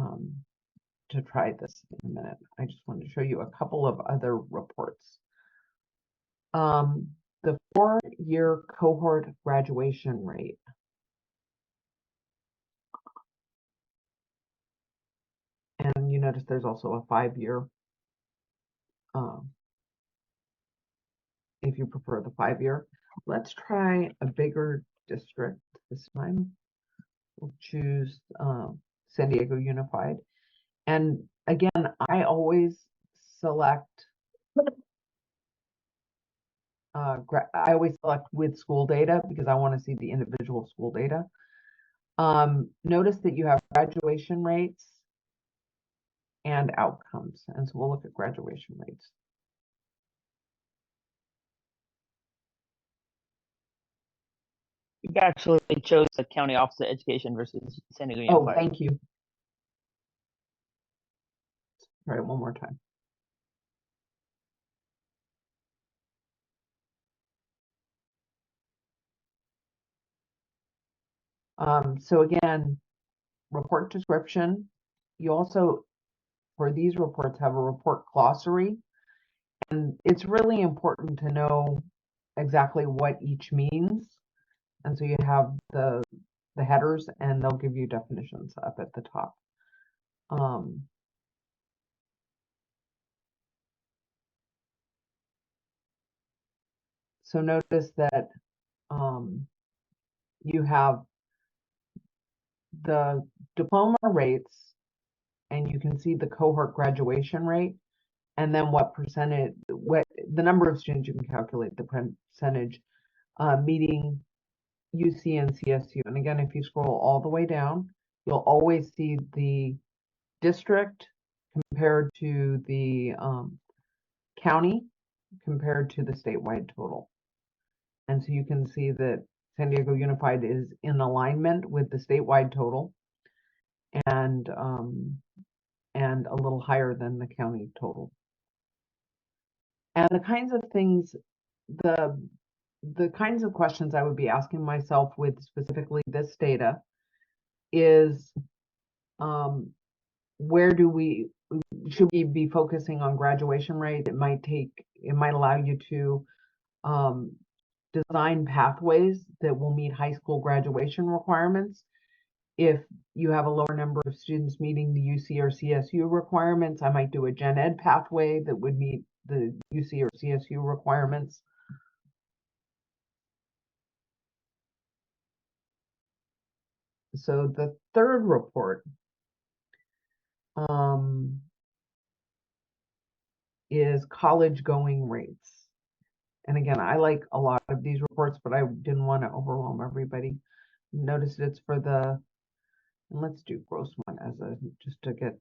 try this in a minute. I just wanted to show you a couple of other reports. The 4-year cohort graduation rate. And you notice there's also a 5-year, if you prefer the 5-year. Let's try a bigger district this time. We'll choose San Diego Unified. And again, I always select with school data because I want to see the individual school data. Notice that you have graduation rates and outcomes. And so we'll look at graduation rates. You actually chose the County Office of Education versus San Diego Oh, Unified. thank you. All right, one more time. So again, report description. You also, for these reports, have a report glossary. And it's really important to know exactly what each means. And so you have the headers, and they'll give you definitions up at the top. So notice that you have the diploma rates, and you can see the cohort graduation rate, and then what the number of students. You can calculate the percentage meeting UC and CSU. And again, if you scroll all the way down, you'll always see the district compared to the county compared to the statewide total. And so you can see that San Diego Unified is in alignment with the statewide total, and a little higher than the county total. And the kinds of things, the kinds of questions I would be asking myself with specifically this data is, where should we be focusing on graduation rate? It might allow you to design pathways that will meet high school graduation requirements. If you have a lower number of students meeting the UC or CSU requirements, I might do a gen ed pathway that would meet the UC or CSU requirements. So the third report is college going rates. And again, I like a lot of these reports, but I didn't want to overwhelm everybody. Notice it's for and let's do gross one just to get.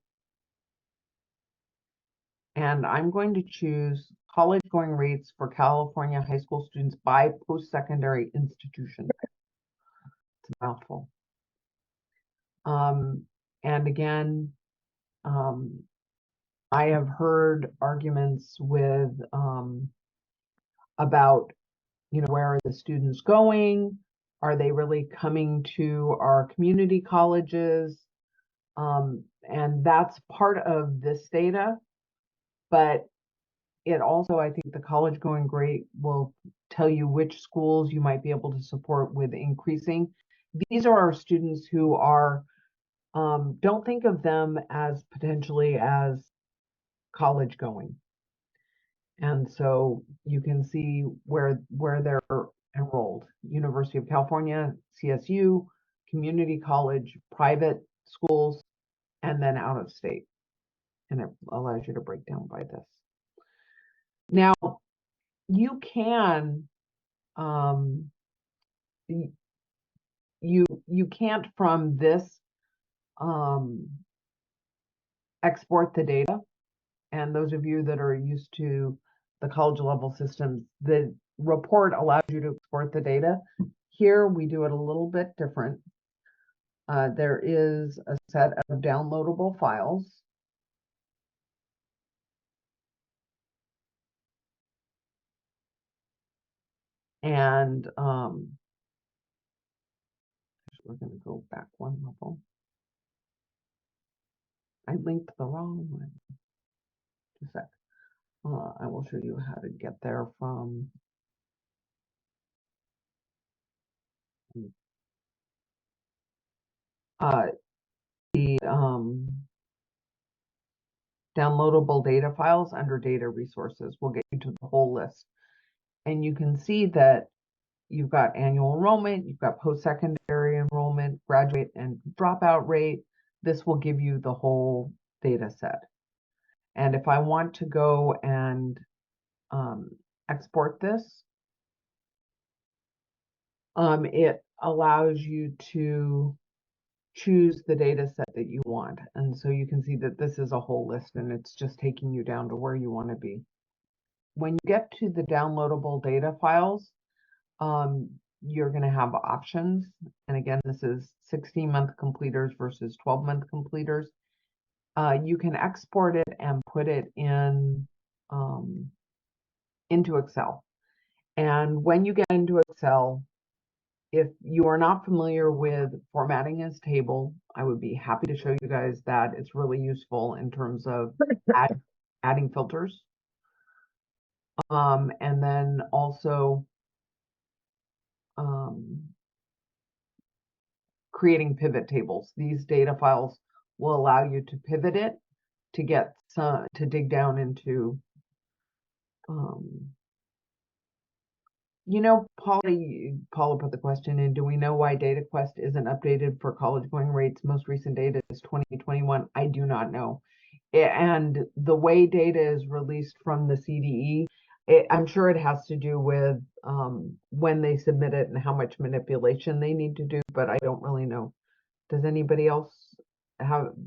And I'm going to choose college going rates for California high school students by post-secondary institution. It's a mouthful. And again, I have heard arguments with about, where are the students going? Are they really coming to our community colleges? And that's part of this data, but it also, I think the college going rate will tell you which schools you might be able to support with increasing. These are our students who are, don't think of them as potentially as college going. And so you can see where they're enrolled: University of California, CSU, community college, private schools, and then out of state. and it allows you to break down by this. Now, you can, you can't from this export the data. And those of you that are used to the college level systems, the report allows you to export the data. Here we do it a little bit different. There is a set of downloadable files. And we're going to go back one level. I linked the wrong one. Just a sec. I will show you how to get there from the downloadable data files under data resources. We'll get you to the whole list. And you can see that you've got annual enrollment, you've got post-secondary enrollment, graduate and dropout rate. This will give you the whole data set. And if I want to go and export this, it allows you to choose the data set that you want. And so you can see that this is a whole list and it's just taking you down to where you want to be. When you get to the downloadable data files, you're going to have options. And again, this is 16-month completers versus 12-month completers. You can export it and put it in into Excel. And when you get into Excel, if you are not familiar with formatting as table, I would be happy to show you guys that. It's really useful in terms of adding filters. And then also creating pivot tables. These data files will allow you to pivot it to get some, to dig down into, you know, Paula put the question in, do we know why DataQuest isn't updated for college going rates? Most recent data is 2021. I do not know. And the way data is released from the CDE, I'm sure it has to do with when they submit it and how much manipulation they need to do, but I don't really know. Does anybody else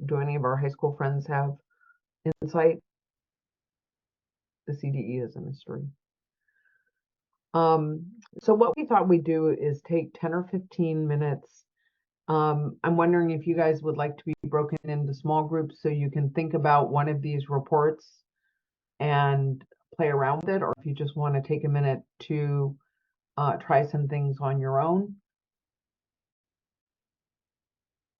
do any of our high school friends have insight? The CDE is a mystery. So what we thought we'd do is take 10 or 15 minutes. I'm wondering if you guys would like to be broken into small groups so you can think about one of these reports and play around with it, or if you just want to take a minute to try some things on your own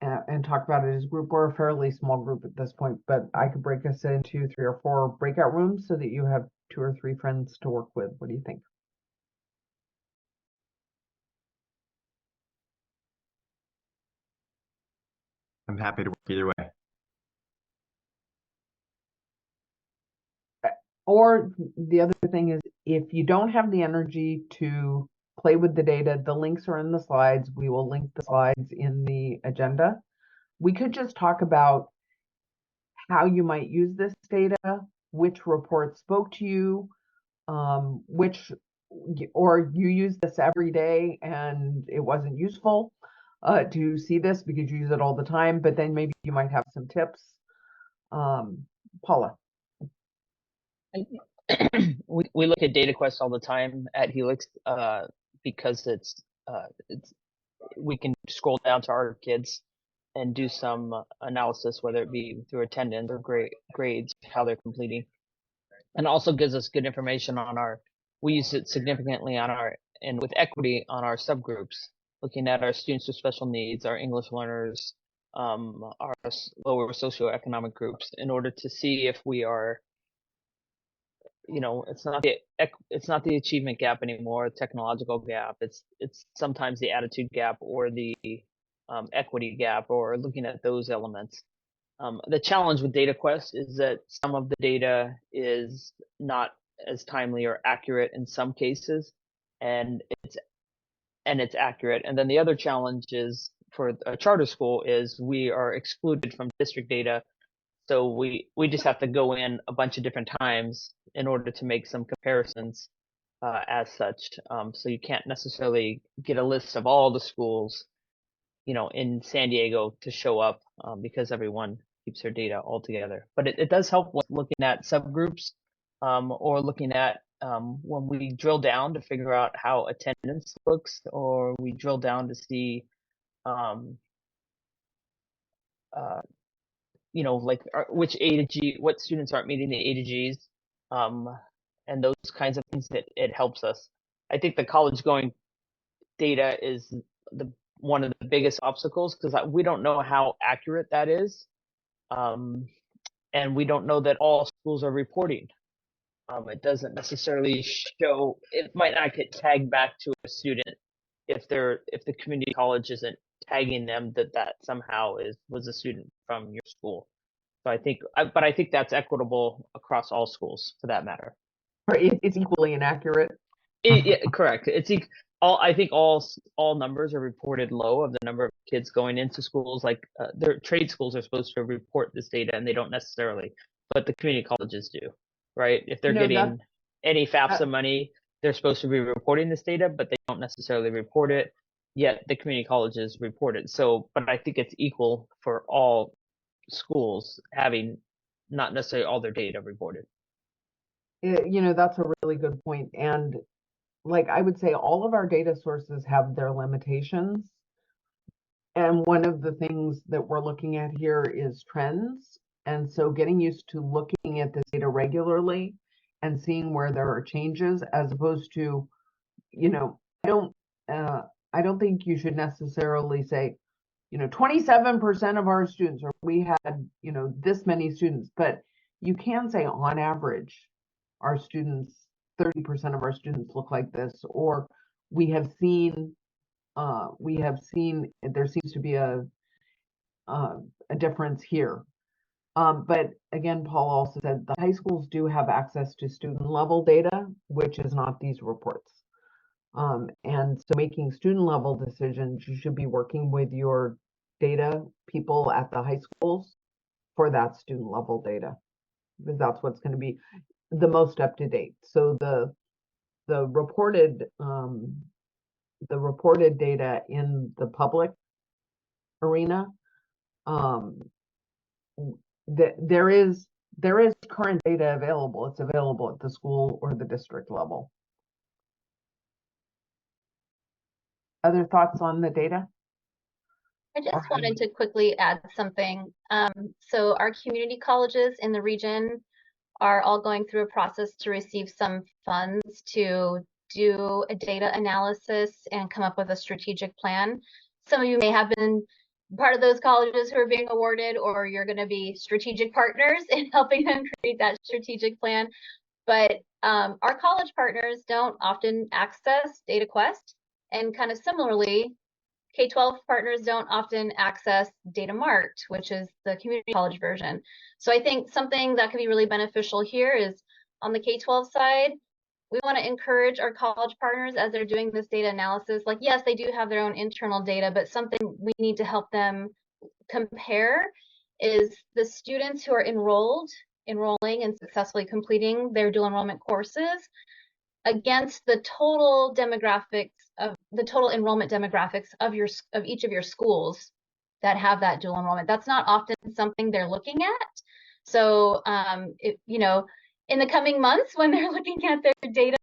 and talk about it as a group. We're a fairly small group at this point, but I could break us into 3 or 4 breakout rooms so that you have 2 or 3 friends to work with. What do you think? I'm happy to work either way. Or the other thing is, if you don't have the energy to play with the data, the links are in the slides. We will link the slides in the agenda. We could just talk about how you might use this data, which reports spoke to you, or you use this every day and it wasn't useful to see this because you use it all the time, but then maybe you might have some tips. Paula. We look at DataQuest all the time at Helix because it's we can scroll down to our kids and do some analysis, whether it be through attendance or grades, how they're completing, and also gives us good information on we use it significantly on and with equity on our subgroups, looking at our students with special needs, our English learners, our lower socioeconomic groups, in order to see if we are, you know, it's not the achievement gap anymore, technological gap. It's sometimes the attitude gap or the equity gap, or looking at those elements. The challenge with DataQuest is that some of the data is not as timely or accurate in some cases, and it's accurate. And then the other challenge is for a charter school is we are excluded from district data So we just have to go in a bunch of different times in order to make some comparisons as such. So you can't necessarily get a list of all the schools, in San Diego to show up because everyone keeps their data all together. But it does help with looking at subgroups or looking at when we drill down to figure out how attendance looks, or we drill down to see like which A to G, what students aren't meeting the A to Gs, and those kinds of things. That it helps us. I think the college going data is one of the biggest obstacles because we don't know how accurate that is, and we don't know that all schools are reporting. It doesn't necessarily show. It might not get tagged back to a student if the community college isn't tagging them that somehow was a student from your school. So I think that's equitable across all schools for that matter. It's equally inaccurate. Correct. I think all numbers are reported low of the number of kids going into schools. Like their trade schools are supposed to report this data, and they don't necessarily, but the community colleges do, right? If they're getting any FAFSA money, they're supposed to be reporting this data, but they don't necessarily report it. Yet the community colleges report it. So, but I think it's equal for all schools having not necessarily all their data reported. That's a really good point. And like I would say, all of our data sources have their limitations. And one of the things that we're looking at here is trends. And so getting used to looking at this data regularly and seeing where there are changes, as opposed to, I don't think you should necessarily say, 27% of our students, or we had, this many students, but you can say on average, our students, 30% of our students look like this, or we have seen there seems to be a difference here. But again, Paul also said the high schools do have access to student level data, which is not these reports. And so making student level decisions, you should be working with your data people at the high schools for that student level data, because that's what's going to be the most up to date. So the reported data in the public arena, there is current data available. It's available at the school or the district level. Other thoughts on the data? I just wanted to quickly add something. So our community colleges in the region are all going through a process to receive some funds to do a data analysis and come up with a strategic plan. Some of you may have been part of those colleges who are being awarded, or you're going to be strategic partners in helping them create that strategic plan. But our college partners don't often access DataQuest, and kind of similarly, K-12 partners don't often access DataMart, which is the community college version. So I think something that could be really beneficial here is on the K-12 side, we want to encourage our college partners as they're doing this data analysis. Like, yes, they do have their own internal data, but something we need to help them compare is the students who are enrolling and successfully completing their dual enrollment courses against the total enrollment demographics of each of your schools that have that dual enrollment. That's not often something they're looking at. So in the coming months when they're looking at their data,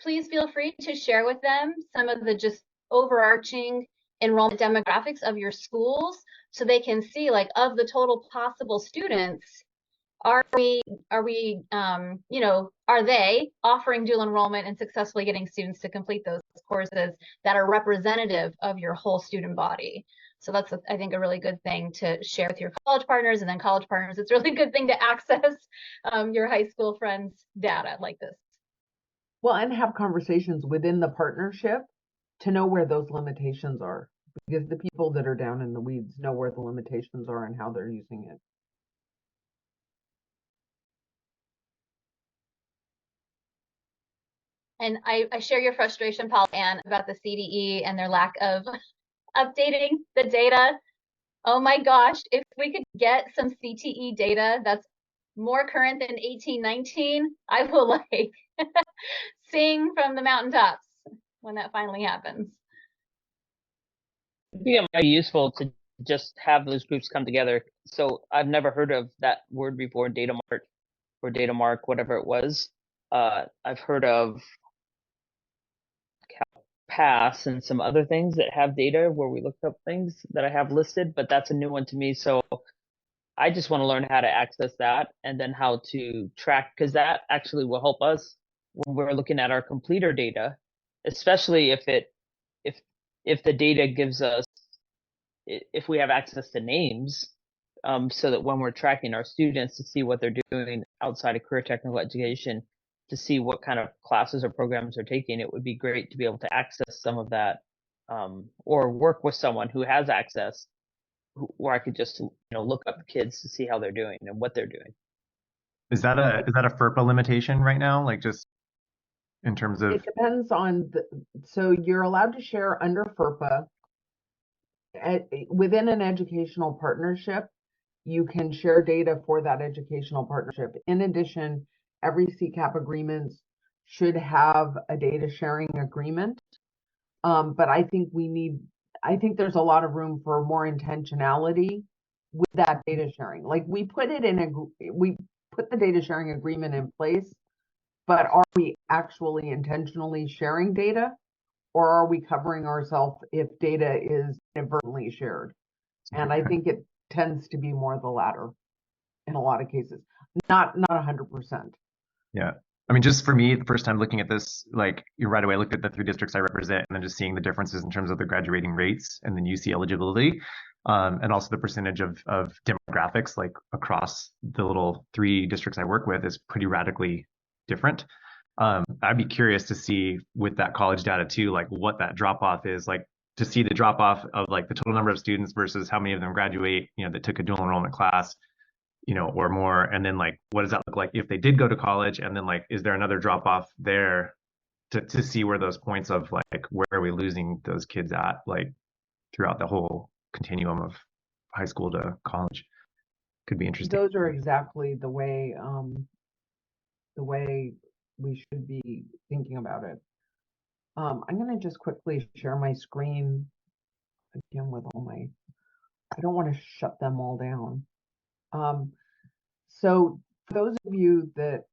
please feel free to share with them some of the just overarching enrollment demographics of your schools, so they can see, like, of the total possible students, are they offering dual enrollment and successfully getting students to complete those courses that are representative of your whole student body? So that's, I think, a really good thing to share with your college partners, and then college partners, it's a really good thing to access your high school friends' data like this. Well, and have conversations within the partnership to know where those limitations are, because the people that are down in the weeds know where the limitations are and how they're using it. And I share your frustration, Paul, Ann, about the CDE and their lack of updating the data. Oh my gosh, if we could get some CTE data that's more current than 1819, I will like sing from the mountaintops when that finally happens. I think it might be useful to just have those groups come together. So I've never heard of that word before, data mart or data mark, whatever it was. I've heard of Pass and some other things that have data where we looked up things that I have listed, but that's a new one to me. So I just want to learn how to access that and then how to track, because that actually will help us when we're looking at our completer data, especially if the data gives us, if we have access to names, so that when we're tracking our students to see what they're doing outside of career technical education, to see what kind of classes or programs they're taking, it would be great to be able to access some of that, or work with someone who has access, where I could just look up the kids to see how they're doing and what they're doing. Is that a FERPA limitation right now? Like just in terms of It depends on so you're allowed to share under FERPA. Within an educational partnership, you can share data for that educational partnership. In addition, every CCAP agreement should have a data sharing agreement. But I think there's a lot of room for more intentionality with that data sharing. Like we put the data sharing agreement in place, but are we actually intentionally sharing data, or are we covering ourselves if data is inadvertently shared? And I think it tends to be more the latter in a lot of cases, not 100%. Yeah. I mean, just for me, the first time looking at this, like you right away I looked at the 3 districts I represent and then just seeing the differences in terms of the graduating rates and then UC eligibility, and also the percentage of demographics like across the little 3 districts I work with is pretty radically different. I'd be curious to see with that college data too, like what that drop off is, like to see the drop off of like the total number of students versus how many of them graduate, that took a dual enrollment class, or more. And then like, what does that look like if they did go to college? And then like, is there another drop off there to see where those points of like, where are we losing those kids at, like throughout the whole continuum of high school to college? Could be interesting. Those are exactly the way we should be thinking about it. I'm going to just quickly share my screen again with I don't want to shut them all down. So for those of you that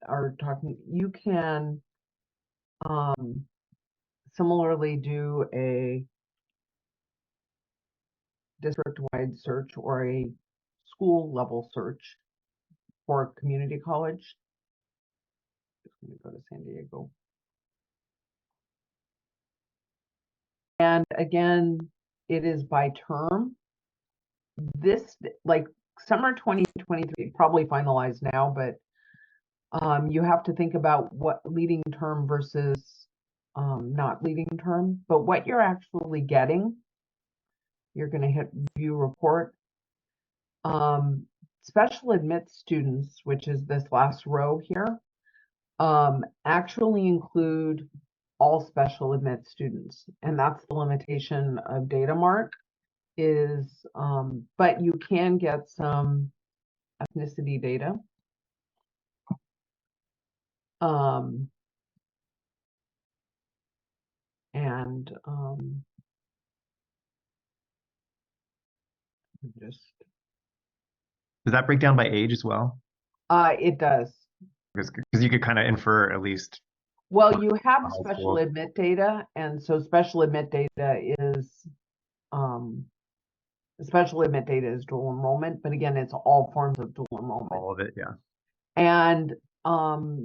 are talking, you can similarly do a district-wide search or a school level search for a community college. I'm going to go to San Diego. And again, it is by term. This, like summer 2023, probably finalized now, but you have to think about what leading term versus not leading term. But what you're actually getting, you're going to hit view report. Special admit students, which is this last row here, actually include all special admit students, and that's the limitation of data mark is, but you can get some ethnicity data. And just Does that break down by age as well? It does. Because you could kind of infer at least. Well, you have special admit data, and so special admit data is special admit data is dual enrollment, but again, it's all forms of dual enrollment. All of it, yeah. And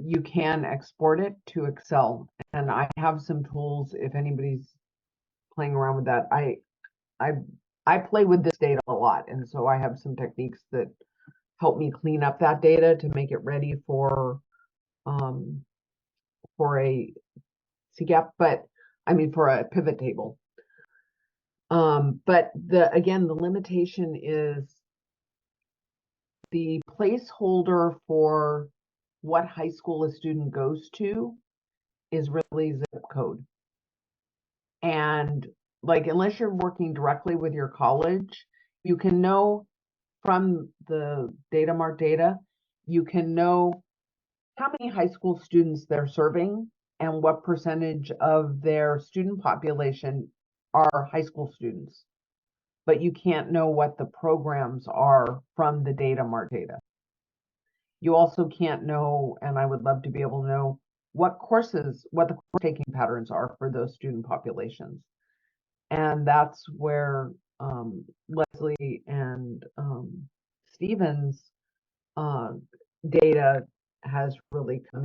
you can export it to Excel, and I have some tools if anybody's playing around with that. I play with this data a lot, and so I have some techniques that help me clean up that data to make it ready for a CGAP, but I mean for a pivot table. But again, the limitation is the placeholder for what high school a student goes to is really zip code. And like, unless you're working directly with your college, you can know from the data mart data, you can know how many high school students they're serving and what percentage of their student population are high school students. But you can't know what the programs are from the data mart data. You also can't know, and I would love to be able to know what the course taking patterns are for those student populations. And that's where Leslie and Stephen's data has really come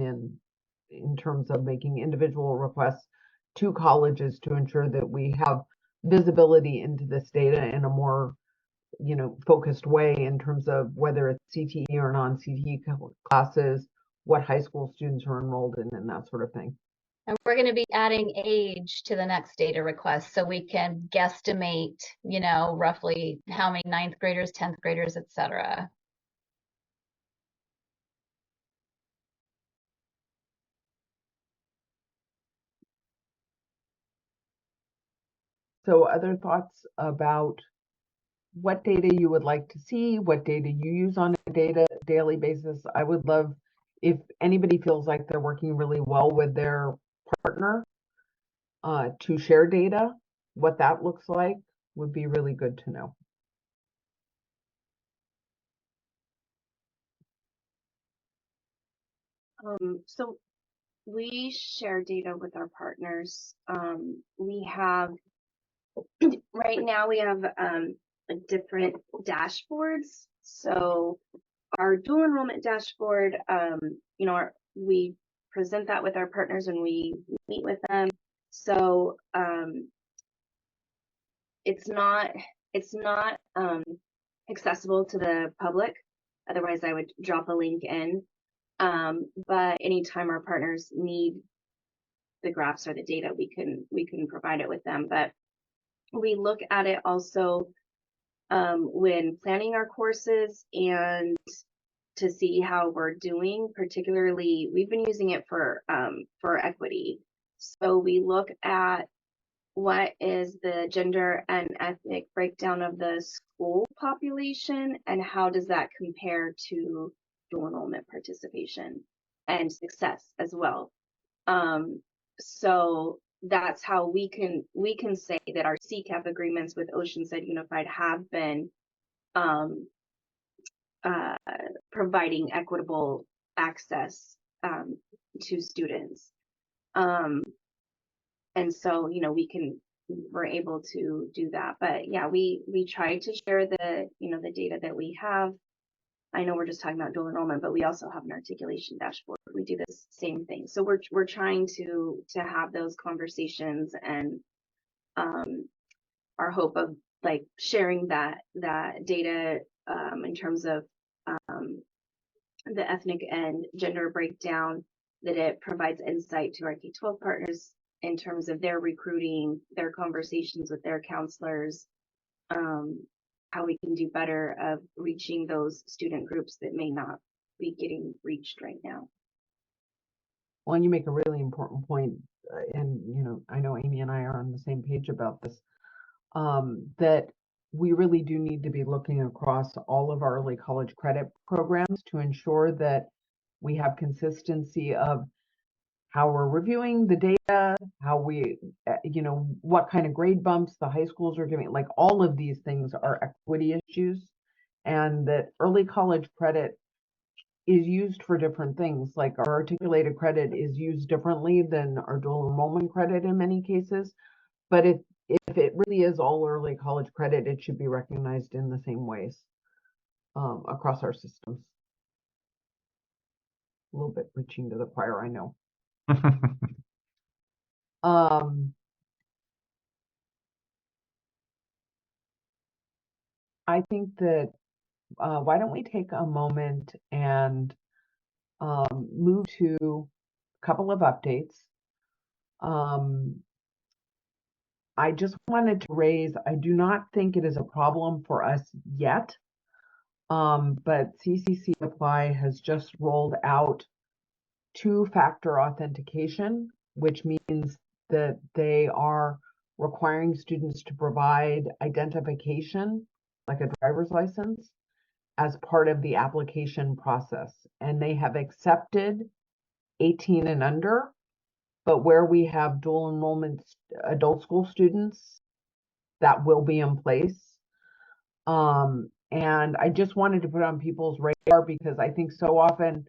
in terms of making individual requests to colleges to ensure that we have visibility into this data in a more focused way in terms of whether it's CTE or non-CTE classes, what high school students are enrolled in, and that sort of thing. And we're going to be adding age to the next data request so we can guesstimate, roughly how many 9th graders, 10th graders, et cetera. So other thoughts about what data you would like to see, what data you use on a daily basis? I would love if anybody feels like they're working really well with their partner to share data. What that looks like would be really good to know. So we share data with our partners. We have right now we have different dashboards. So our dual enrollment dashboard, we present that with our partners when we meet with them. So it's not accessible to the public. Otherwise, I would drop a link in. But anytime our partners need the graphs or the data, we can provide it with them. But we look at it also when planning our courses and to see how we're doing. Particularly, we've been using it for equity. So we look at what is the gender and ethnic breakdown of the school population and how does that compare to dual enrollment participation and success as well. So that's how we can say that our CCAP agreements with Oceanside Unified have been providing equitable access to students. And so, we're able to do that. But yeah, we try to share the data that we have. I know we're just talking about dual enrollment, but we also have an articulation dashboard. We do this same thing. So we're trying to have those conversations, and our hope of like sharing that data in terms of the ethnic and gender breakdown, that it provides insight to our K-12 partners in terms of their recruiting, their conversations with their counselors, how we can do better of reaching those student groups that may not be getting reached right now. Well, and you make a really important point, and I know Amy and I are on the same page about this, that we really do need to be looking across all of our early college credit programs to ensure that we have consistency of how we're reviewing the data, how we, what kind of grade bumps the high schools are giving. Like, all of these things are equity issues, and that early college credit is used for different things. Like, our articulated credit is used differently than our dual enrollment credit in many cases. But if it really is all early college credit, it should be recognized in the same ways across our systems. A little bit preaching to the choir, I know. I think that why don't we take a moment and move to a couple of updates. I just wanted to raise, I do not think it is a problem for us yet, but CCC Apply has just rolled out two-factor authentication, which means that they are requiring students to provide identification, like a driver's license, as part of the application process. And they have accepted 18 and under, but where we have dual enrollment adult school students, that will be in place. And I just wanted to put on people's radar because I think so often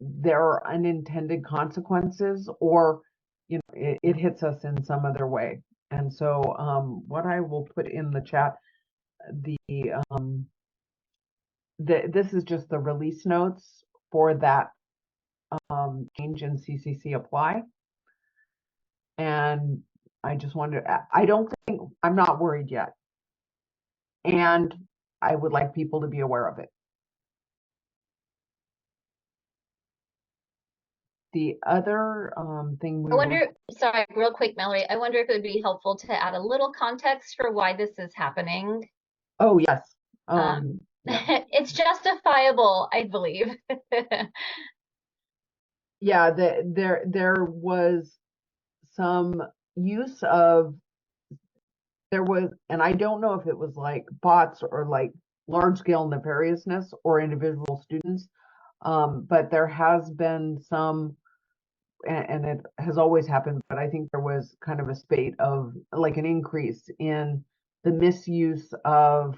there are unintended consequences, or it hits us in some other way. And so what I will put in the chat, this is just the release notes for that change in CCC apply. And I just wanted to, I'm not worried yet. And I would like people to be aware of it. The other thing I wonder, sorry, real quick, Mallory, I wonder if it would be helpful to add a little context for why this is happening. Oh, yes. Yeah. It's justifiable, I believe. Yeah, there was some use of, and I don't know if it was like bots or like large scale nefariousness or individual students, but there has been some, and it has always happened, but I think there was kind of a spate of like an increase in the misuse of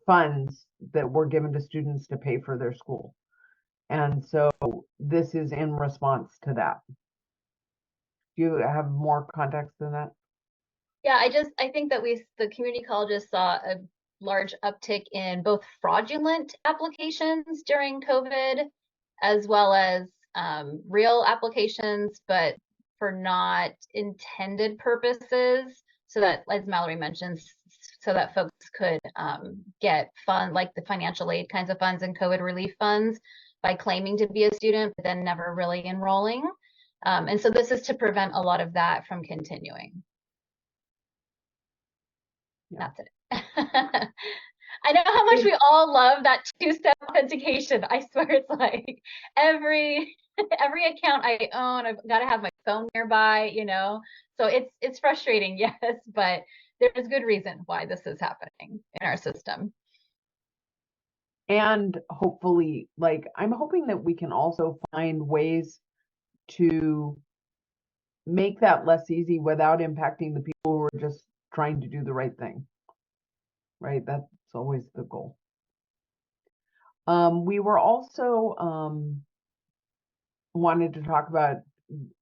funds that were given to students to pay for their school. And so this is in response to that. Do you have more context than that? Yeah, I think that the community colleges saw a large uptick in both fraudulent applications during COVID, as well as real applications, but for not intended purposes. So that, as Mallory mentions, so that folks could get like the financial aid kinds of funds and COVID relief funds by claiming to be a student, but then never really enrolling. And so this is to prevent a lot of that from continuing. Yeah. That's it. I know how much we all love that two-step authentication. I swear it's like every account I own, I've got to have my phone nearby, So it's frustrating, yes, but there's good reason why this is happening in our system. And hopefully, I'm hoping that we can also find ways to make that less easy without impacting the people who are just trying to do the right thing. Right? That's always the goal. We were also wanted to talk about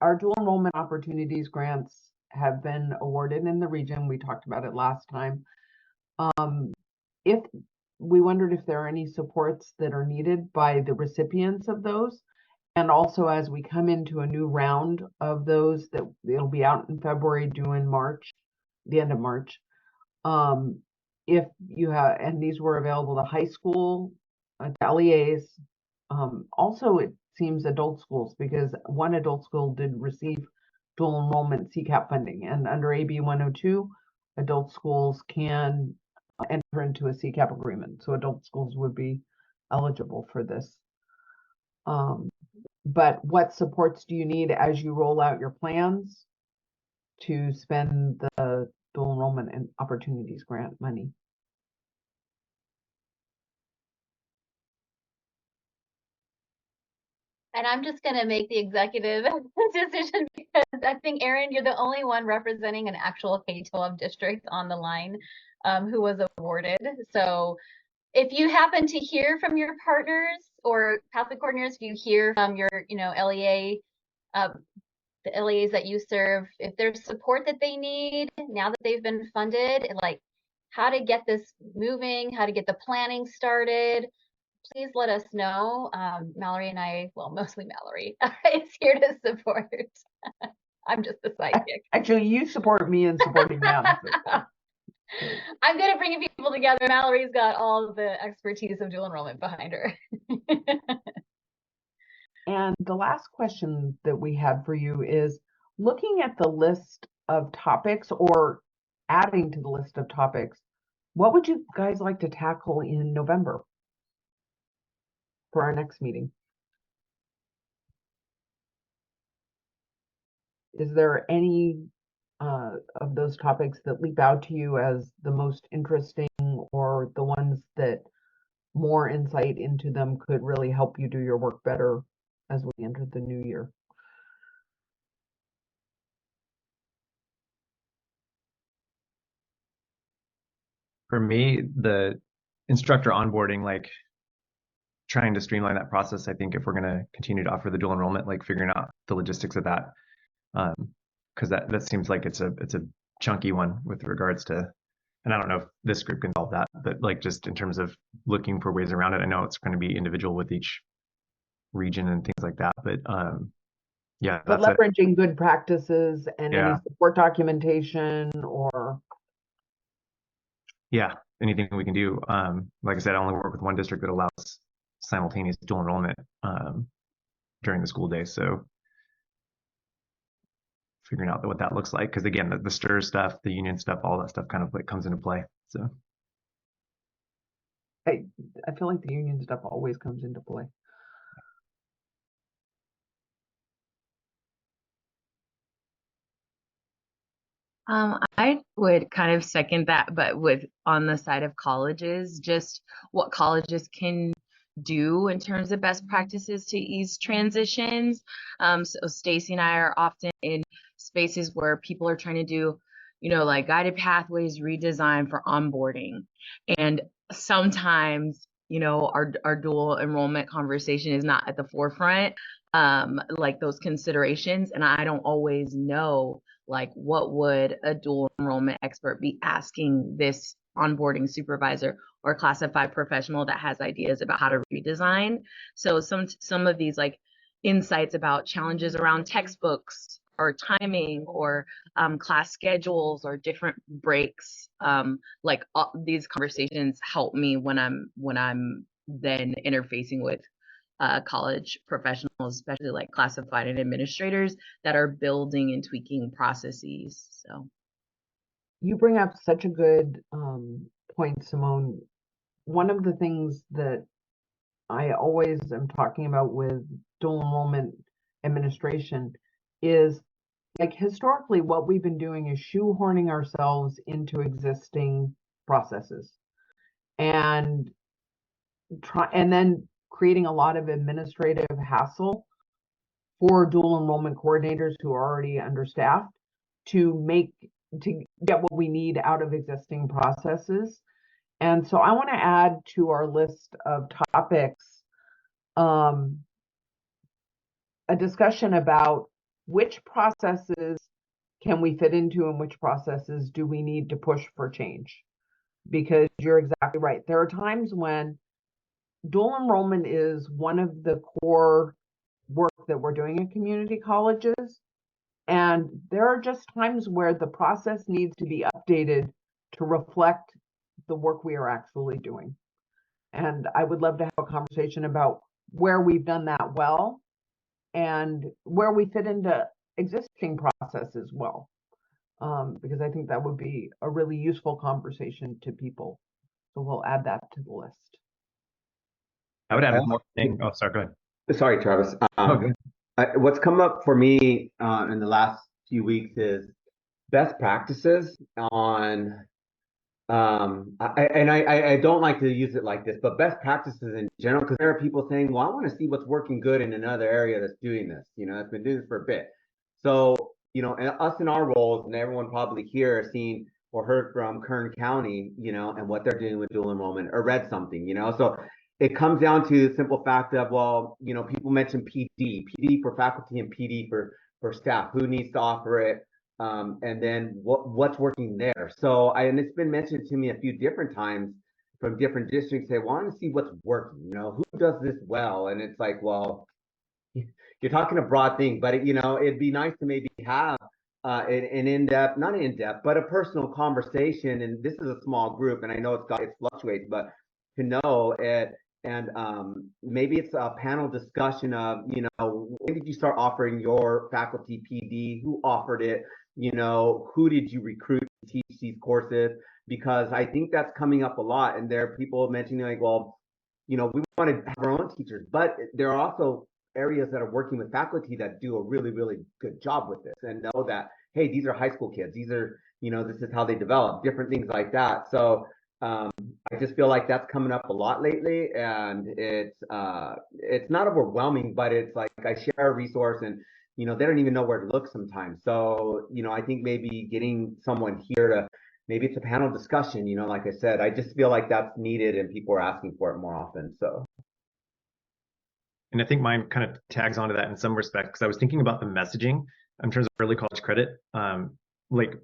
our dual enrollment opportunities grants have been awarded in the region. We talked about it last time. If we wondered if there are any supports that are needed by the recipients of those, and also as we come into a new round of those, that it'll be out in February, due in March, the end of March. If you have, and these were available to high school, to LEAs, also it seems adult schools, because one adult school did receive dual enrollment CCAP funding, and under AB 102, adult schools can enter into a CCAP agreement, so adult schools would be eligible for this. But what supports do you need as you roll out your plans to spend the dual enrollment and opportunities grant money? And I'm just going to make the executive decision because I think, Erin, you're the only one representing an actual K-12 district on the line who was awarded. So if you happen to hear from your partners or pathway coordinators, if you hear from your, LEA, the LEAs that you serve, if there's support that they need now that they've been funded, like how to get this moving, how to get the planning started, please let us know. Mallory and I, well, mostly Mallory, is here to support. I'm just the sidekick. Actually, you support me in supporting them. I'm good at bringing people together. Mallory's got all the expertise of dual enrollment behind her. And the last question that we had for you is, looking at the list of topics or adding to the list of topics, what would you guys like to tackle in November for our next meeting? Is there any of those topics that leap out to you as the most interesting, or the ones that more insight into them could really help you do your work better as we enter the new year? For me, the instructor onboarding, like trying to streamline that process. I think if we're going to continue to offer the dual enrollment, like figuring out the logistics of that, because that seems like it's a chunky one with regards to, and I don't know if this group can solve that, but like just in terms of looking for ways around it. I know it's going to be individual with each region and things like that, but yeah, But that's leveraging good practices and any Yeah. support documentation, or yeah, anything we can do. Like I said, I only work with one district that allows simultaneous dual enrollment during the school day, so figuring out what that looks like, because again, the STIR stuff, the union stuff, all that stuff kind of like comes into play. So I feel like the union stuff always comes into play. I would kind of second that, but with on the side of colleges, just what colleges can do in terms of best practices to ease transitions. So Stacy and I are often in spaces where people are trying to do, like guided pathways redesign for onboarding. And sometimes, our dual enrollment conversation is not at the forefront, like those considerations. And I don't always know, like, what would a dual enrollment expert be asking this onboarding supervisor or classified professional that has ideas about how to redesign. So some of these like insights about challenges around textbooks or timing or class schedules or different breaks, like these conversations help me when I'm then interfacing with college professionals, especially like classified and administrators that are building and tweaking processes. So You bring up such a good point, Simone. One of the things that I always am talking about with dual enrollment administration is, like, historically what we've been doing is shoehorning ourselves into existing processes and then creating a lot of administrative hassle for dual enrollment coordinators who are already understaffed to get what we need out of existing processes. And so I want to add to our list of topics a discussion about which processes can we fit into and which processes do we need to push for change. Because you're exactly right. There are times when dual enrollment is one of the core work that we're doing in community colleges. And there are just times where the process needs to be updated to reflect the work we are actually doing. And I would love to have a conversation about where we've done that well and where we fit into existing processes well, because I think that would be a really useful conversation to people. So we'll add that to the list. I would add one more thing. Oh, sorry, go ahead. Sorry, Travis. Okay. What's come up for me in the last few weeks is best practices on, I don't like to use it like this, but best practices in general, because there are people saying, well, I want to see what's working good in another area that's doing this, that's been doing this for a bit. So, and us in our roles, and everyone probably here has seen or heard from Kern County, and what they're doing with dual enrollment, or read something, so it comes down to the simple fact of, well, people mention PD for faculty and PD for staff. Who needs to offer it? And then what's working there? So, and it's been mentioned to me a few different times from different districts. They want to see what's working. Who does this well? And it's like, well, you're talking a broad thing, but it'd be nice to maybe have an in-depth, not in-depth, but a personal conversation. And this is a small group, and I know it fluctuates, but to know it. And maybe it's a panel discussion of, when did you start offering your faculty PD? Who offered it? Who did you recruit to teach these courses? Because I think that's coming up a lot. And there are people mentioning like, well, we want to have our own teachers, but there are also areas that are working with faculty that do a really, really good job with this and know that hey, these are high school kids. These are, this is how they develop, different things like that. So I just feel like that's coming up a lot lately, and it's not overwhelming, but it's like I share a resource and they don't even know where to look sometimes. So I think maybe getting someone here to, maybe it's a panel discussion, like I said, I just feel like that's needed and people are asking for it more often. So. And I think mine kind of tags onto that in some respect, because I was thinking about the messaging in terms of early college credit. Like,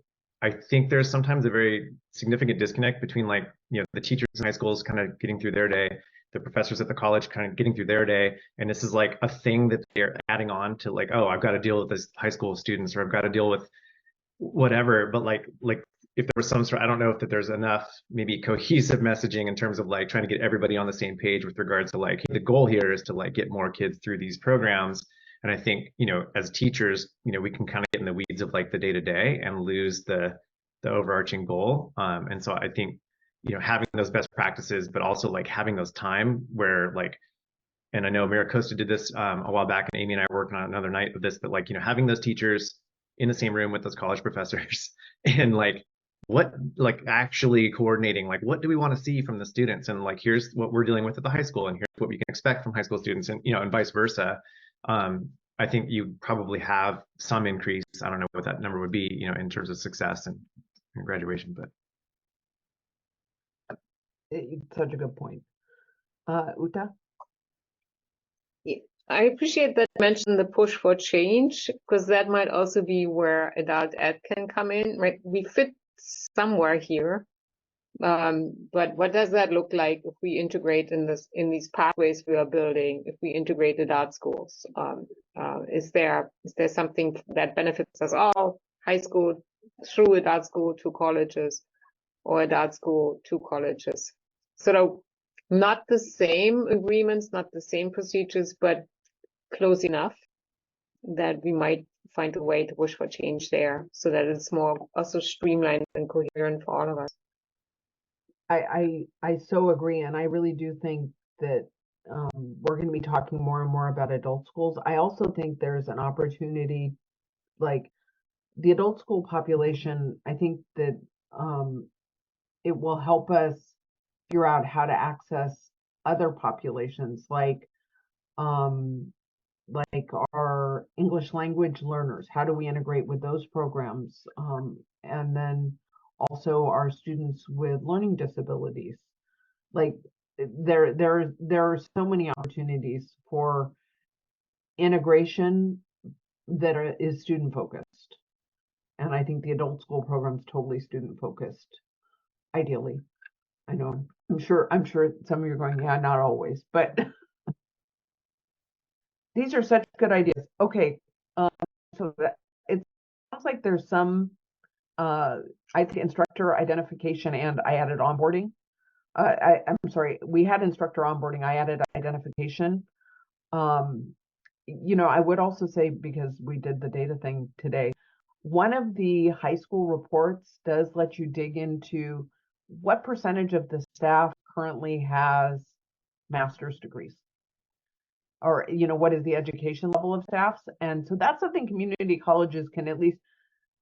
I think there's sometimes a very significant disconnect between the teachers in high schools kind of getting through their day, the professors at the college kind of getting through their day. And this is like a thing that they're adding on to like, oh, I've got to deal with this high school students, or I've got to deal with whatever. But like if there was some sort, I don't know if that there's enough maybe cohesive messaging in terms of like trying to get everybody on the same page with regards to like, hey, the goal here is to like get more kids through these programs. And I think, as teachers, we can kind of get in the weeds of like the day to day and lose the overarching goal. And so I think, having those best practices, but also like having those time where like, and I know Maricosta did this a while back, and Amy and I were working on another night of this, but like, having those teachers in the same room with those college professors and like actually coordinating, like, what do we want to see from the students? And like, here's what we're dealing with at the high school, and here's what we can expect from high school students, and, and vice versa. I think you probably have some increase. I don't know what that number would be, in terms of success and graduation, but. It's such a good point. Uta? I appreciate that you mentioned the push for change, because that might also be where adult ed can come in, right? We fit somewhere here, but what does that look like if we integrate in these pathways we are building? If we integrate adult schools, is there something that benefits us all? High school through adult school to colleges, or adult school to colleges. So not the same agreements, not the same procedures, but close enough that we might find a way to push for change there, so that it's more also streamlined and coherent for all of us. I so agree, and I really do think that we're going to be talking more and more about adult schools. I also think there's an opportunity, like the adult school population. I think that it will help us figure out how to access other populations, like our English language learners. How do we integrate with those programs? And then also our students with learning disabilities. Like there are so many opportunities for integration that is student focused. And I think the adult school program is totally student focused, ideally. I know, I'm sure some of you are going, yeah, not always, but these are such good ideas. Okay, so it sounds like there's some, I think instructor identification, and I added onboarding. I'm sorry, we had instructor onboarding, I added identification. I would also say, because we did the data thing today, one of the high school reports does let you dig into what percentage of the staff currently has master's degrees, or what is the education level of staffs. And so that's something community colleges can at least,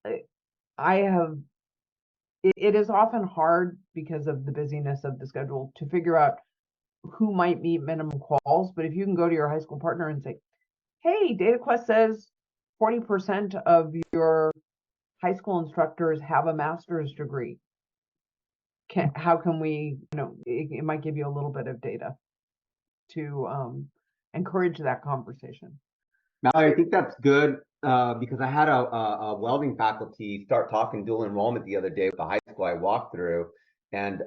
it is often hard because of the busyness of the schedule to figure out who might meet minimum quals. But if you can go to your high school partner and say, hey, DataQuest says 40% of your high school instructors have a master's degree. How can we, it might give you a little bit of data to encourage that conversation. Mallory, I think that's good, because I had a welding faculty start talking dual enrollment the other day with the high school I walked through, and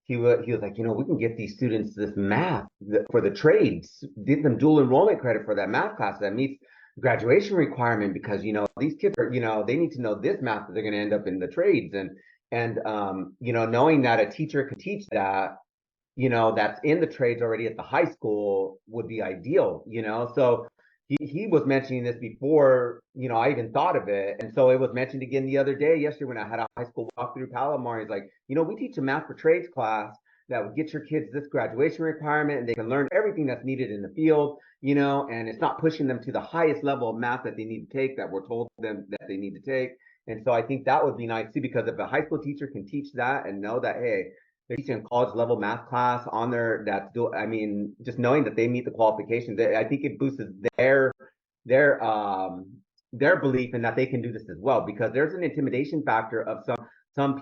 he was like, we can get these students this math for the trades, give them dual enrollment credit for that math class that meets the graduation requirement, because these kids are, they need to know this math that they're going to end up in the trades, and knowing that a teacher could teach that, that's in the trades already at the high school would be ideal, so he was mentioning this before, I even thought of it. And so it was mentioned again yesterday when I had a high school walk through Palomar. He's like, we teach a math for trades class that would get your kids this graduation requirement and they can learn everything that's needed in the field, you know, and it's not pushing them to the highest level of math that they need to take, that we're told them that they need to take. And so I think that would be nice too, because if a high school teacher can teach that and know that, hey, they're teaching a college level math class on their, I mean, just knowing that they meet the qualifications, I think it boosts their belief in that they can do this as well, because there's an intimidation factor of some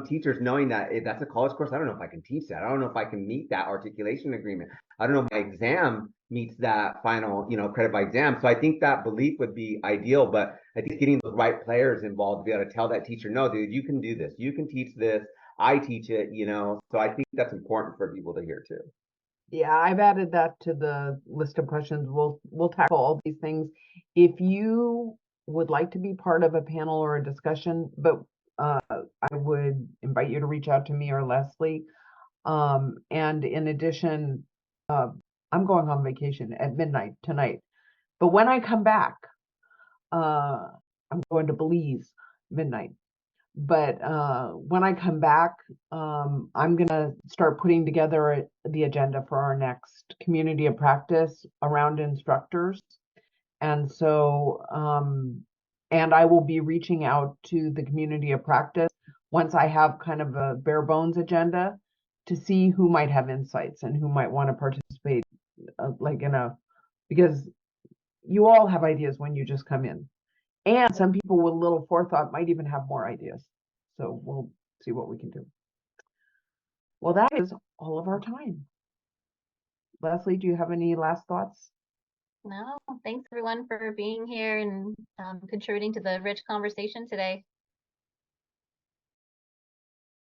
teachers knowing that that's a college course. I don't know if I can teach that. I don't know if I can meet that articulation agreement. I don't know if my exam meets that final, you know, credit by exam. So I think that belief would be ideal, but I think getting the right players involved to be able to tell that teacher, no, dude, you can do this. You can teach this. I teach it, you know. So I think that's important for people to hear too. Yeah, I've added that to the list of questions. We'll tackle all these things. If you would like to be part of a panel or a discussion, but I would invite you to reach out to me or Leslie. And in addition, I'm going on vacation at midnight tonight. But when I come back, I'm going to Belize midnight. But when I come back, I'm gonna start putting together the agenda for our next community of practice around instructors. And so, and I will be reaching out to the community of practice once I have kind of a bare bones agenda to see who might have insights and who might want to participate, because you all have ideas when you just come in. And some people with a little forethought might even have more ideas. So we'll see what we can do. Well, that is all of our time. Leslie, do you have any last thoughts? No, thanks everyone for being here and contributing to the rich conversation today.